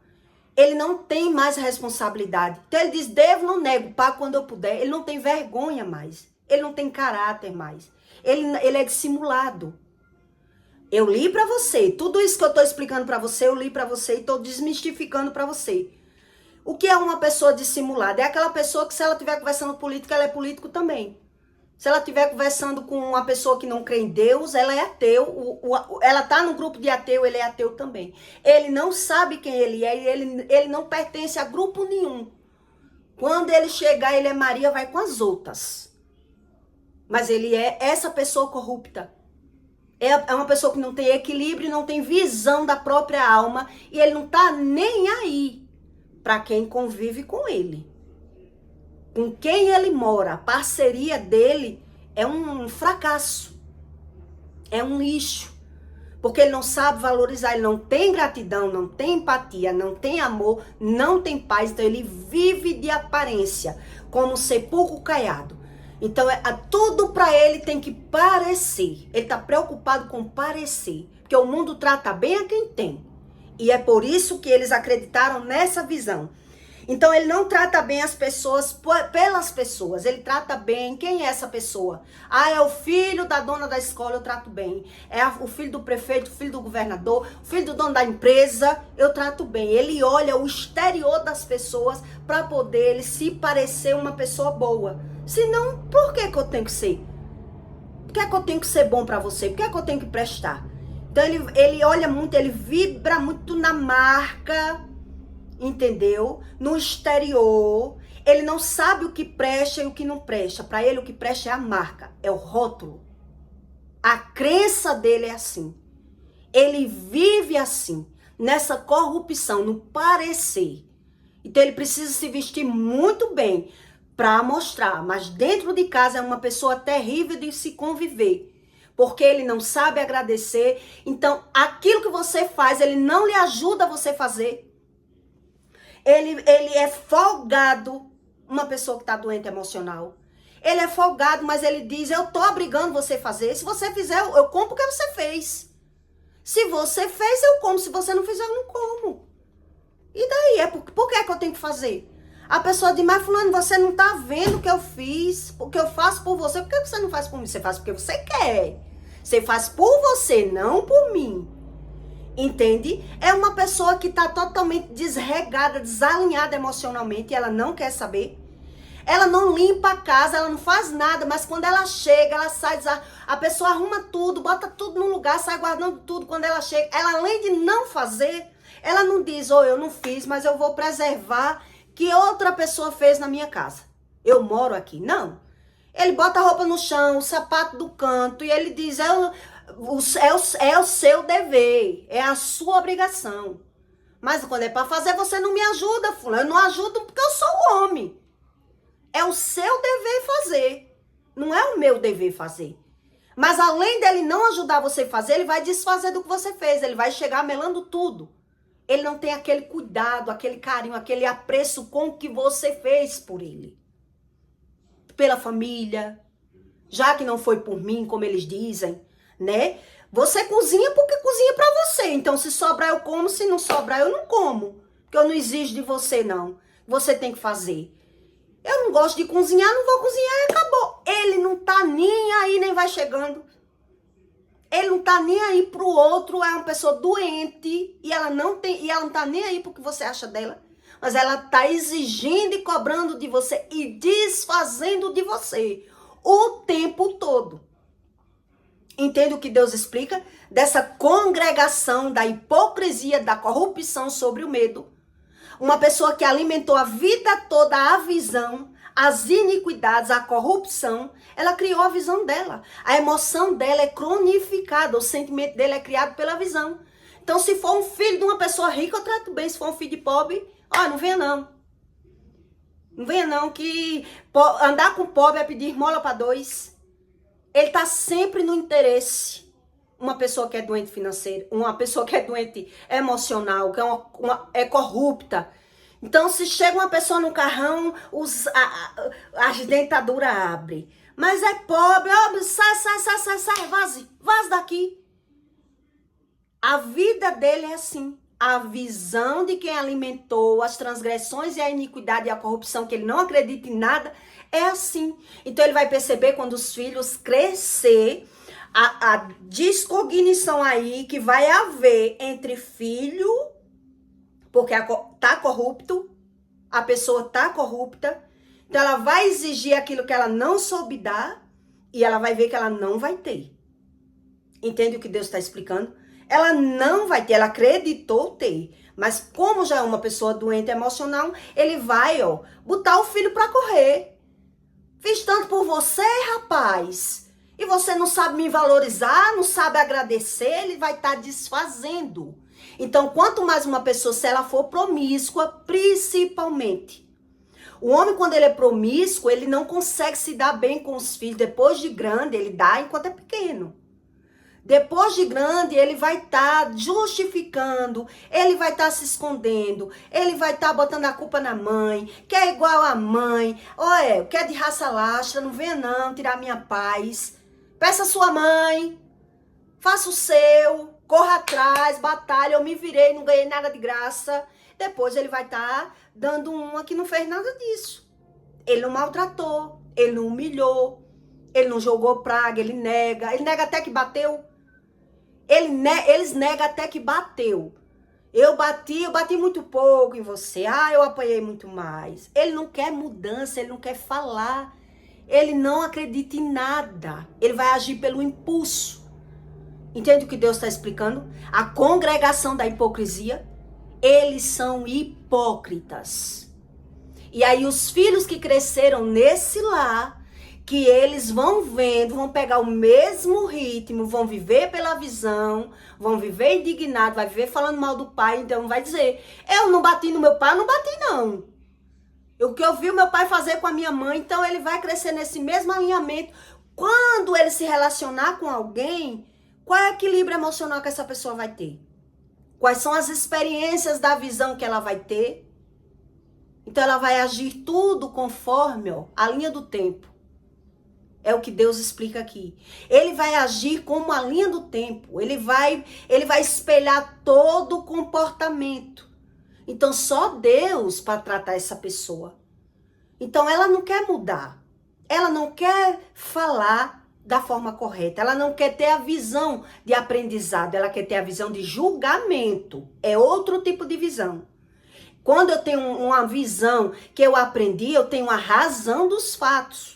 Ele não tem mais responsabilidade. Então ele diz, devo, não nego, pago quando eu puder. Ele não tem vergonha mais. Ele não tem caráter mais. Ele é dissimulado. Eu li pra você. Tudo isso que eu tô explicando pra você, eu li pra você e tô desmistificando pra você. O que é uma pessoa dissimulada? É aquela pessoa que se ela estiver conversando política, ela é político também. Se ela estiver conversando com uma pessoa que não crê em Deus, ela é ateu. Ela tá no grupo de ateu, ele é ateu também. Ele não sabe quem ele é e ele não pertence a grupo nenhum. Quando ele chegar, ele é Maria, vai com as outras. Mas ele é essa pessoa corrupta. É uma pessoa que não tem equilíbrio, não tem visão da própria alma. E ele não tá nem aí para quem convive com ele. Com quem ele mora. A parceria dele é um fracasso. É um lixo. Porque ele não sabe valorizar, ele não tem gratidão, não tem empatia, não tem amor, não tem paz. Então ele vive de aparência, como um sepulcro caiado. Então, tudo para ele tem que parecer. Ele tá preocupado com parecer. Porque o mundo trata bem a quem tem. E é por isso que eles acreditaram nessa visão. Então, ele não trata bem as pessoas pelas pessoas. Ele trata bem quem é essa pessoa. Ah, é o filho da dona da escola, eu trato bem. É o filho do prefeito, o filho do governador, o filho do dono da empresa, eu trato bem. Ele olha o exterior das pessoas para poder ele se parecer uma pessoa boa. Senão, por que eu tenho que ser? Por que eu tenho que ser bom para você? Por que eu tenho que prestar? Então, ele olha muito, ele vibra muito na marca, entendeu? No exterior. Ele não sabe o que presta e o que não presta. Para ele, o que presta é a marca, é o rótulo. A crença dele é assim. Ele vive assim, nessa corrupção, no parecer. Então, ele precisa se vestir muito bem para mostrar, mas dentro de casa é uma pessoa terrível de se conviver, porque ele não sabe agradecer. Então, aquilo que você faz, ele não lhe ajuda a você fazer. Ele é folgado, uma pessoa que está doente emocional. Ele é folgado, mas ele diz, eu tô obrigando você a fazer. Se você fizer, eu como porque você fez. Se você fez, eu como. Se você não fizer, eu não como. E daí? Por que eu tenho que fazer? A pessoa diz, mas fulano, você não tá vendo o que eu fiz, o que eu faço por você. Por que você não faz por mim? Você faz porque você quer. Você faz por você, não por mim. Entende? É uma pessoa que tá totalmente desregada, desalinhada emocionalmente, e ela não quer saber. Ela não limpa a casa, ela não faz nada, mas quando ela chega, ela sai, a pessoa arruma tudo, bota tudo no lugar, sai guardando tudo. Quando ela chega, ela além de não fazer, ela não diz, eu não fiz, mas eu vou preservar que outra pessoa fez na minha casa. Eu moro aqui. Não. Ele bota a roupa no chão, o sapato do canto, e ele diz, é o seu dever, é a sua obrigação. Mas quando é para fazer, você não me ajuda, fulano. Eu não ajudo porque eu sou homem. É o seu dever fazer. Não é o meu dever fazer. Mas além dele não ajudar você a fazer, ele vai desfazer do que você fez. Ele vai chegar melando tudo. Ele não tem aquele cuidado, aquele carinho, aquele apreço com o que você fez por ele. Pela família. Já que não foi por mim, como eles dizem, né? Você cozinha porque cozinha pra você. Então, se sobrar, eu como. Se não sobrar, eu não como. Porque eu não exijo de você, não. Você tem que fazer. Eu não gosto de cozinhar, não vou cozinhar e acabou. Ele não tá nem aí, nem vai chegando. Ele não tá nem aí pro outro. É uma pessoa doente e ela não tá nem aí pro que você acha dela. Mas ela tá exigindo e cobrando de você e desfazendo de você o tempo todo. Entende o que Deus explica? Dessa congregação da hipocrisia, da corrupção sobre o medo. Uma pessoa que alimentou a vida toda a visão, as iniquidades, a corrupção, ela criou a visão dela. A emoção dela é cronificada, o sentimento dele é criado pela visão. Então, se for um filho de uma pessoa rica, eu trato bem. Se for um filho de pobre, não venha não. Não venha não, que andar com pobre é pedir esmola para dois. Ele tá sempre no interesse. Uma pessoa que é doente financeiro, uma pessoa que é doente emocional, que é corrupta. Então, se chega uma pessoa no carrão, as dentaduras abrem. Mas é pobre, sai, vaze daqui. A vida dele é assim. A visão de quem alimentou as transgressões e a iniquidade e a corrupção, que ele não acredita em nada, é assim. Então ele vai perceber quando os filhos crescer, a descognição aí que vai haver entre filho, porque tá corrupto, a pessoa tá corrupta, então ela vai exigir aquilo que ela não soube dar e ela vai ver que ela não vai ter. Entende o que Deus está explicando? Ela não vai ter, ela acreditou ter. Mas como já é uma pessoa doente emocional, ele vai, botar o filho para correr. Fiz tanto por você, rapaz. E você não sabe me valorizar, não sabe agradecer, ele vai estar desfazendo. Então, quanto mais uma pessoa, se ela for promíscua, principalmente. O homem, quando ele é promíscuo, ele não consegue se dar bem com os filhos. Depois de grande, ele dá enquanto é pequeno. Depois de grande, ele vai estar justificando, ele vai estar se escondendo, ele vai estar botando a culpa na mãe, que é igual a mãe, que é de raça lastra, não venha não tirar minha paz. Peça a sua mãe, faça o seu, corra atrás, batalha, eu me virei, não ganhei nada de graça. Depois ele vai estar dando uma que não fez nada disso. Ele não maltratou, ele não humilhou, ele não jogou praga, ele nega até que bateu. Eles negam até que bateu. Eu bati muito pouco em você. Eu apanhei muito mais. Ele não quer mudança, ele não quer falar. Ele não acredita em nada. Ele vai agir pelo impulso. Entende o que Deus está explicando? A congregação da hipocrisia, eles são hipócritas. E aí os filhos que cresceram nesse lar, que eles vão vendo, vão pegar o mesmo ritmo, vão viver pela visão, vão viver indignado, vai viver falando mal do pai, então vai dizer, eu não bati no meu pai, eu não bati não. O que eu vi o meu pai fazer com a minha mãe, então ele vai crescer nesse mesmo alinhamento. Quando ele se relacionar com alguém, qual é o equilíbrio emocional que essa pessoa vai ter? Quais são as experiências da visão que ela vai ter? Então ela vai agir tudo conforme a linha do tempo. É o que Deus explica aqui. Ele vai agir como a linha do tempo. Ele vai espelhar todo o comportamento. Então, só Deus para tratar essa pessoa. Então, ela não quer mudar. Ela não quer falar da forma correta. Ela não quer ter a visão de aprendizado. Ela quer ter a visão de julgamento. É outro tipo de visão. Quando eu tenho uma visão que eu aprendi, eu tenho a razão dos fatos.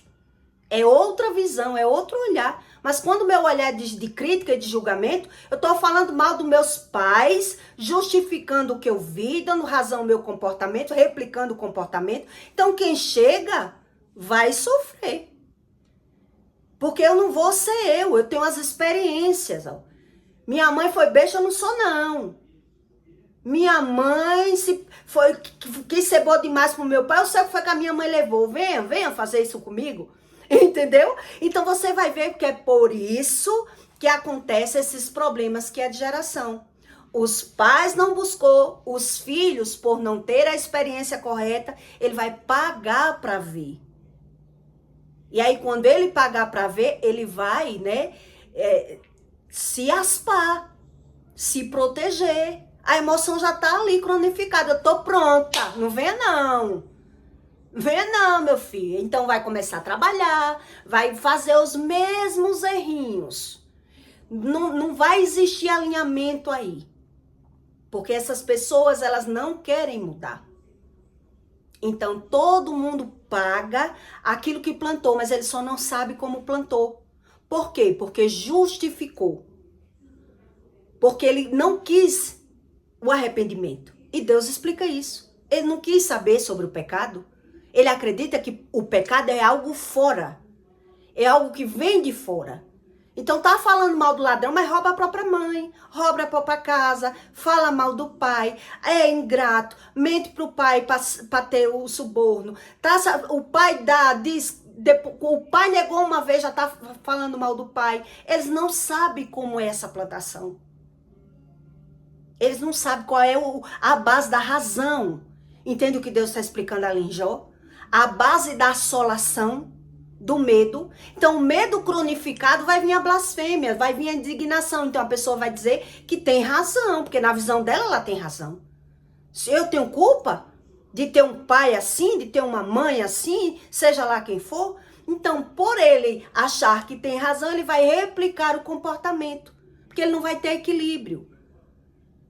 É outra visão, é outro olhar. Mas quando o meu olhar é de crítica e de julgamento, eu estou falando mal dos meus pais, justificando o que eu vi, dando razão ao meu comportamento, replicando o comportamento. Então quem chega vai sofrer. Porque eu não vou ser eu tenho as experiências. Minha mãe foi besta, eu não sou não. Minha mãe quis ser boa demais pro meu pai, eu sei o que foi que a minha mãe levou. Venha fazer isso comigo. Entendeu? Então você vai ver que é por isso que acontecem esses problemas que é de geração. Os pais não buscou, os filhos, por não ter a experiência correta, ele vai pagar para ver. E aí, quando ele pagar para ver, ele vai, né, se aspar, se proteger. A emoção já tá ali cronificada. Eu tô pronta. Não venha não. Venha não, meu filho. Então vai começar a trabalhar, vai fazer os mesmos errinhos. Não vai existir alinhamento aí. Porque essas pessoas, elas não querem mudar. Então todo mundo paga aquilo que plantou, mas ele só não sabe como plantou. Por quê? Porque justificou. Porque ele não quis o arrependimento. E Deus explica isso. Ele não quis saber sobre o pecado. Ele acredita que o pecado é algo fora. É algo que vem de fora. Então tá falando mal do ladrão, mas rouba a própria mãe, rouba a própria casa, fala mal do pai, é ingrato, mente pro pai para ter o suborno. Tá, o pai o pai negou uma vez, já tá falando mal do pai. Eles não sabem como é essa plantação. Eles não sabem qual é a base da razão. Entende o que Deus está explicando ali em Jó? A base da assolação, do medo. Então, o medo cronificado vai vir a blasfêmia, vai vir a indignação. Então, a pessoa vai dizer que tem razão, porque na visão dela, ela tem razão. Se eu tenho culpa de ter um pai assim, de ter uma mãe assim, seja lá quem for, então, por ele achar que tem razão, ele vai replicar o comportamento, porque ele não vai ter equilíbrio.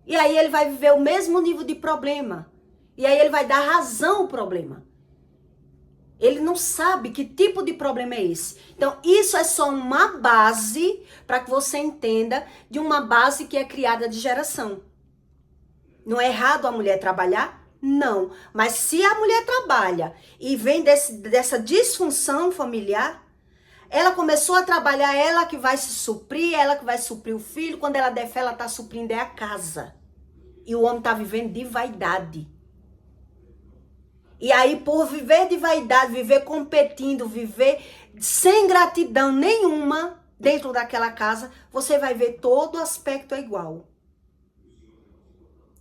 E aí ele vai viver o mesmo nível de problema. E aí ele vai dar razão ao problema. Ele não sabe que tipo de problema é esse. Então, isso é só uma base para que você entenda de uma base que é criada de geração. Não é errado a mulher trabalhar? Não. Mas se a mulher trabalha e vem dessa disfunção familiar, ela começou a trabalhar, ela que vai se suprir, ela que vai suprir o filho. Quando ela der fé, ela está suprindo a casa. E o homem está vivendo de vaidade. E aí, por viver de vaidade, viver competindo, viver sem gratidão nenhuma dentro daquela casa, você vai ver todo o aspecto é igual.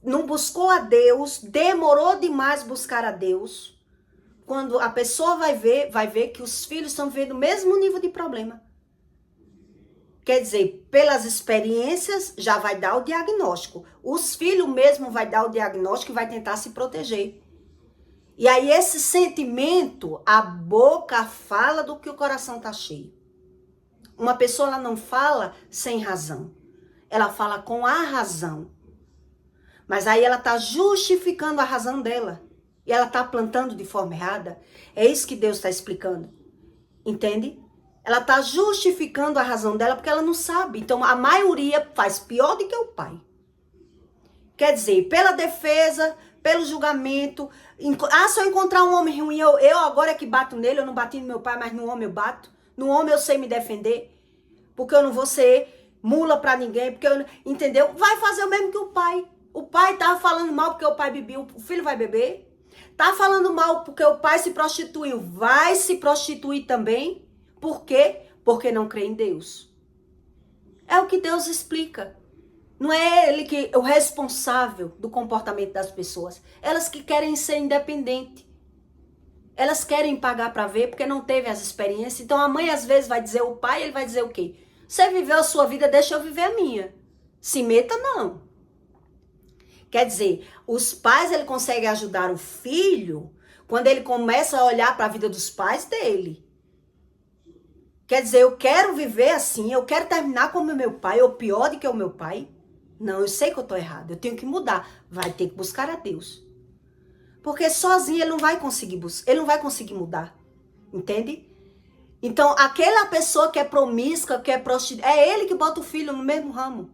Não buscou a Deus, demorou demais buscar a Deus. Quando a pessoa vai ver que os filhos estão vivendo o mesmo nível de problema. Quer dizer, pelas experiências, já vai dar o diagnóstico. Os filhos mesmo vai dar o diagnóstico e vai tentar se proteger. E aí esse sentimento, a boca fala do que o coração tá cheio. Uma pessoa, ela não fala sem razão. Ela fala com a razão. Mas aí ela tá justificando a razão dela. E ela tá plantando de forma errada. É isso que Deus está explicando. Entende? Ela tá justificando a razão dela porque ela não sabe. Então a maioria faz pior do que o pai. Quer dizer, pela defesa, pelo julgamento. Se eu encontrar um homem ruim, eu agora é que bato nele, eu não bati no meu pai, mas no homem eu bato. No homem eu sei me defender, porque eu não vou ser mula pra ninguém, porque eu, entendeu? Vai fazer o mesmo que o pai. O pai tá falando mal porque o pai bebeu, o filho vai beber. Tá falando mal porque o pai se prostituiu, vai se prostituir também. Por quê? Porque não crê em Deus. É o que Deus explica. Não é ele que é o responsável do comportamento das pessoas. Elas que querem ser independentes. Elas querem pagar para ver porque não teve as experiências. Então a mãe às vezes vai dizer o pai, ele vai dizer o quê? Você viveu a sua vida, deixa eu viver a minha. Se meta não. Quer dizer, os pais, ele consegue ajudar o filho quando ele começa a olhar para a vida dos pais dele. Quer dizer, eu quero viver assim, eu quero terminar como o meu pai, ou pior do que o meu pai. Não, eu sei que eu tô errado, eu tenho que mudar. Vai ter que buscar a Deus. Porque sozinho ele não vai conseguir mudar. Entende? Então, aquela pessoa que é promíscua, que é prostituta, é ele que bota o filho no mesmo ramo.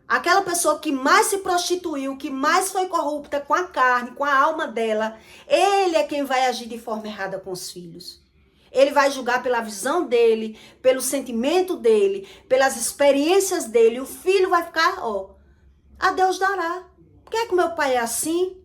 Aquela pessoa que mais se prostituiu, que mais foi corrupta com a carne, com a alma dela, ele é quem vai agir de forma errada com os filhos. Ele vai julgar pela visão dele, pelo sentimento dele, pelas experiências dele. O filho vai ficar, a Deus dará. que é que meu pai é assim?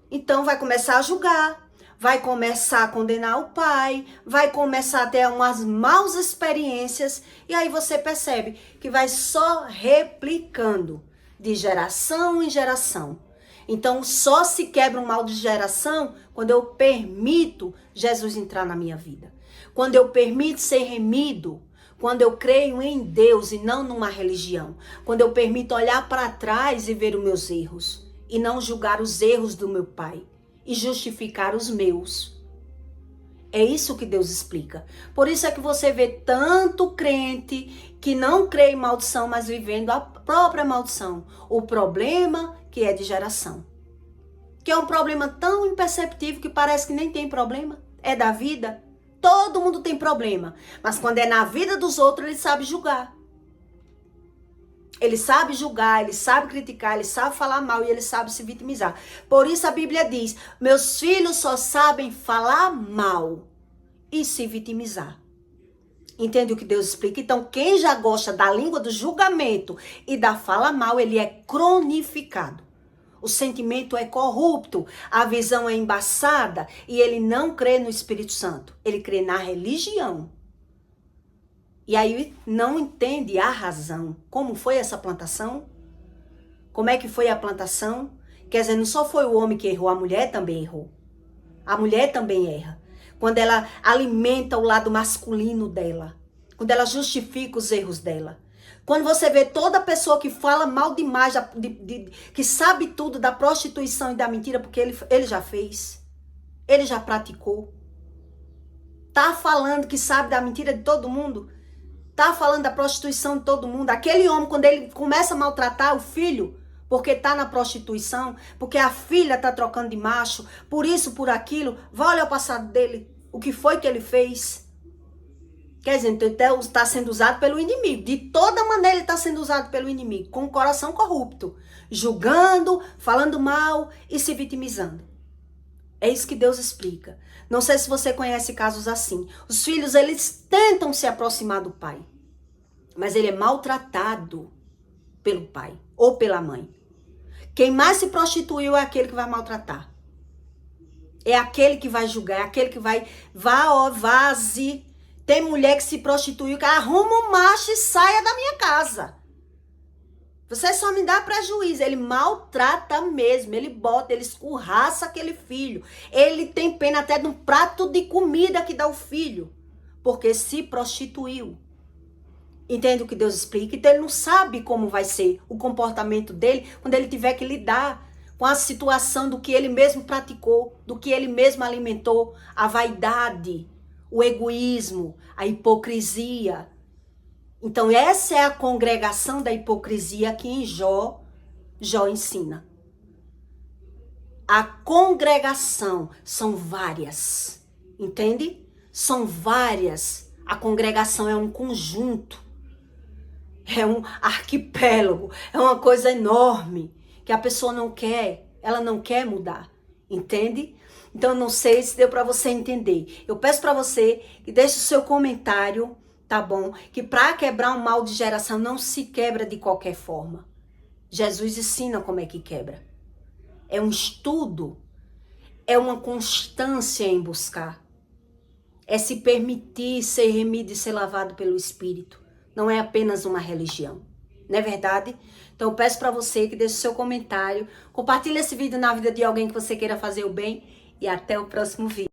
Então vai começar a julgar, vai começar a condenar o pai, vai começar a ter umas maus experiências, e aí você percebe que vai só replicando de geração em geração. Então só se quebra um mal de geração quando eu permito Jesus entrar na minha vida. Quando eu permito ser remido, quando eu creio em Deus e não numa religião. Quando eu permito olhar para trás e ver os meus erros. E não julgar os erros do meu pai. E justificar os meus. É isso que Deus explica. Por isso é que você vê tanto crente que não crê em maldição, mas vivendo a própria maldição. O problema que é de geração. Que é um problema tão imperceptível que parece que nem tem problema. É da vida. Todo mundo tem problema, mas quando é na vida dos outros, ele sabe julgar. Ele sabe julgar, ele sabe criticar, ele sabe falar mal e ele sabe se vitimizar. Por isso a Bíblia diz, meus filhos só sabem falar mal e se vitimizar. Entende o que Deus explica? Então, quem já gosta da língua do julgamento e da fala mal, ele é cronificado. O sentimento é corrupto, a visão é embaçada e ele não crê no Espírito Santo. Ele crê na religião. E aí não entende a razão. Como foi essa plantação? Como é que foi a plantação? Quer dizer, não só foi o homem que errou, a mulher também errou. A mulher também erra. Quando ela alimenta o lado masculino dela. Quando ela justifica os erros dela. Quando você vê toda pessoa que fala mal demais, que sabe tudo da prostituição e da mentira, porque ele já fez, ele já praticou. Tá falando que sabe da mentira de todo mundo, tá falando da prostituição de todo mundo. Aquele homem, quando ele começa a maltratar o filho, porque tá na prostituição, porque a filha tá trocando de macho, por isso, por aquilo, vai olhar o passado dele, o que foi que ele fez. Quer dizer, então está sendo usado pelo inimigo. De toda maneira ele está sendo usado pelo inimigo. Com o coração corrupto. Julgando, falando mal e se vitimizando. É isso que Deus explica. Não sei se você conhece casos assim. Os filhos, eles tentam se aproximar do pai. Mas ele é maltratado pelo pai ou pela mãe. Quem mais se prostituiu é aquele que vai maltratar. É aquele que vai julgar. É aquele que vai vaze. Tem mulher que se prostituiu, que arruma um macho e saia da minha casa. Você só me dá prejuízo. Ele maltrata mesmo. Ele bota, ele escorraça aquele filho. Ele tem pena até de um prato de comida que dá o filho. Porque se prostituiu. Entende o que Deus explica? Então ele não sabe como vai ser o comportamento dele quando ele tiver que lidar com a situação do que ele mesmo praticou, do que ele mesmo alimentou, a vaidade, o egoísmo, a hipocrisia. Então essa é a congregação da hipocrisia que em Jó ensina. A congregação são várias, entende? São várias. A congregação é um conjunto, é um arquipélago, é uma coisa enorme que a pessoa não quer, ela não quer mudar, entende? Então, eu não sei se deu para você entender. Eu peço para você que deixe o seu comentário, tá bom? Que para quebrar um mal de geração não se quebra de qualquer forma. Jesus ensina como é que quebra. É um estudo, é uma constância em buscar. É se permitir ser remido e ser lavado pelo Espírito. Não é apenas uma religião. Não é verdade? Então, eu peço para você que deixe o seu comentário. Compartilhe esse vídeo na vida de alguém que você queira fazer o bem. E até o próximo vídeo.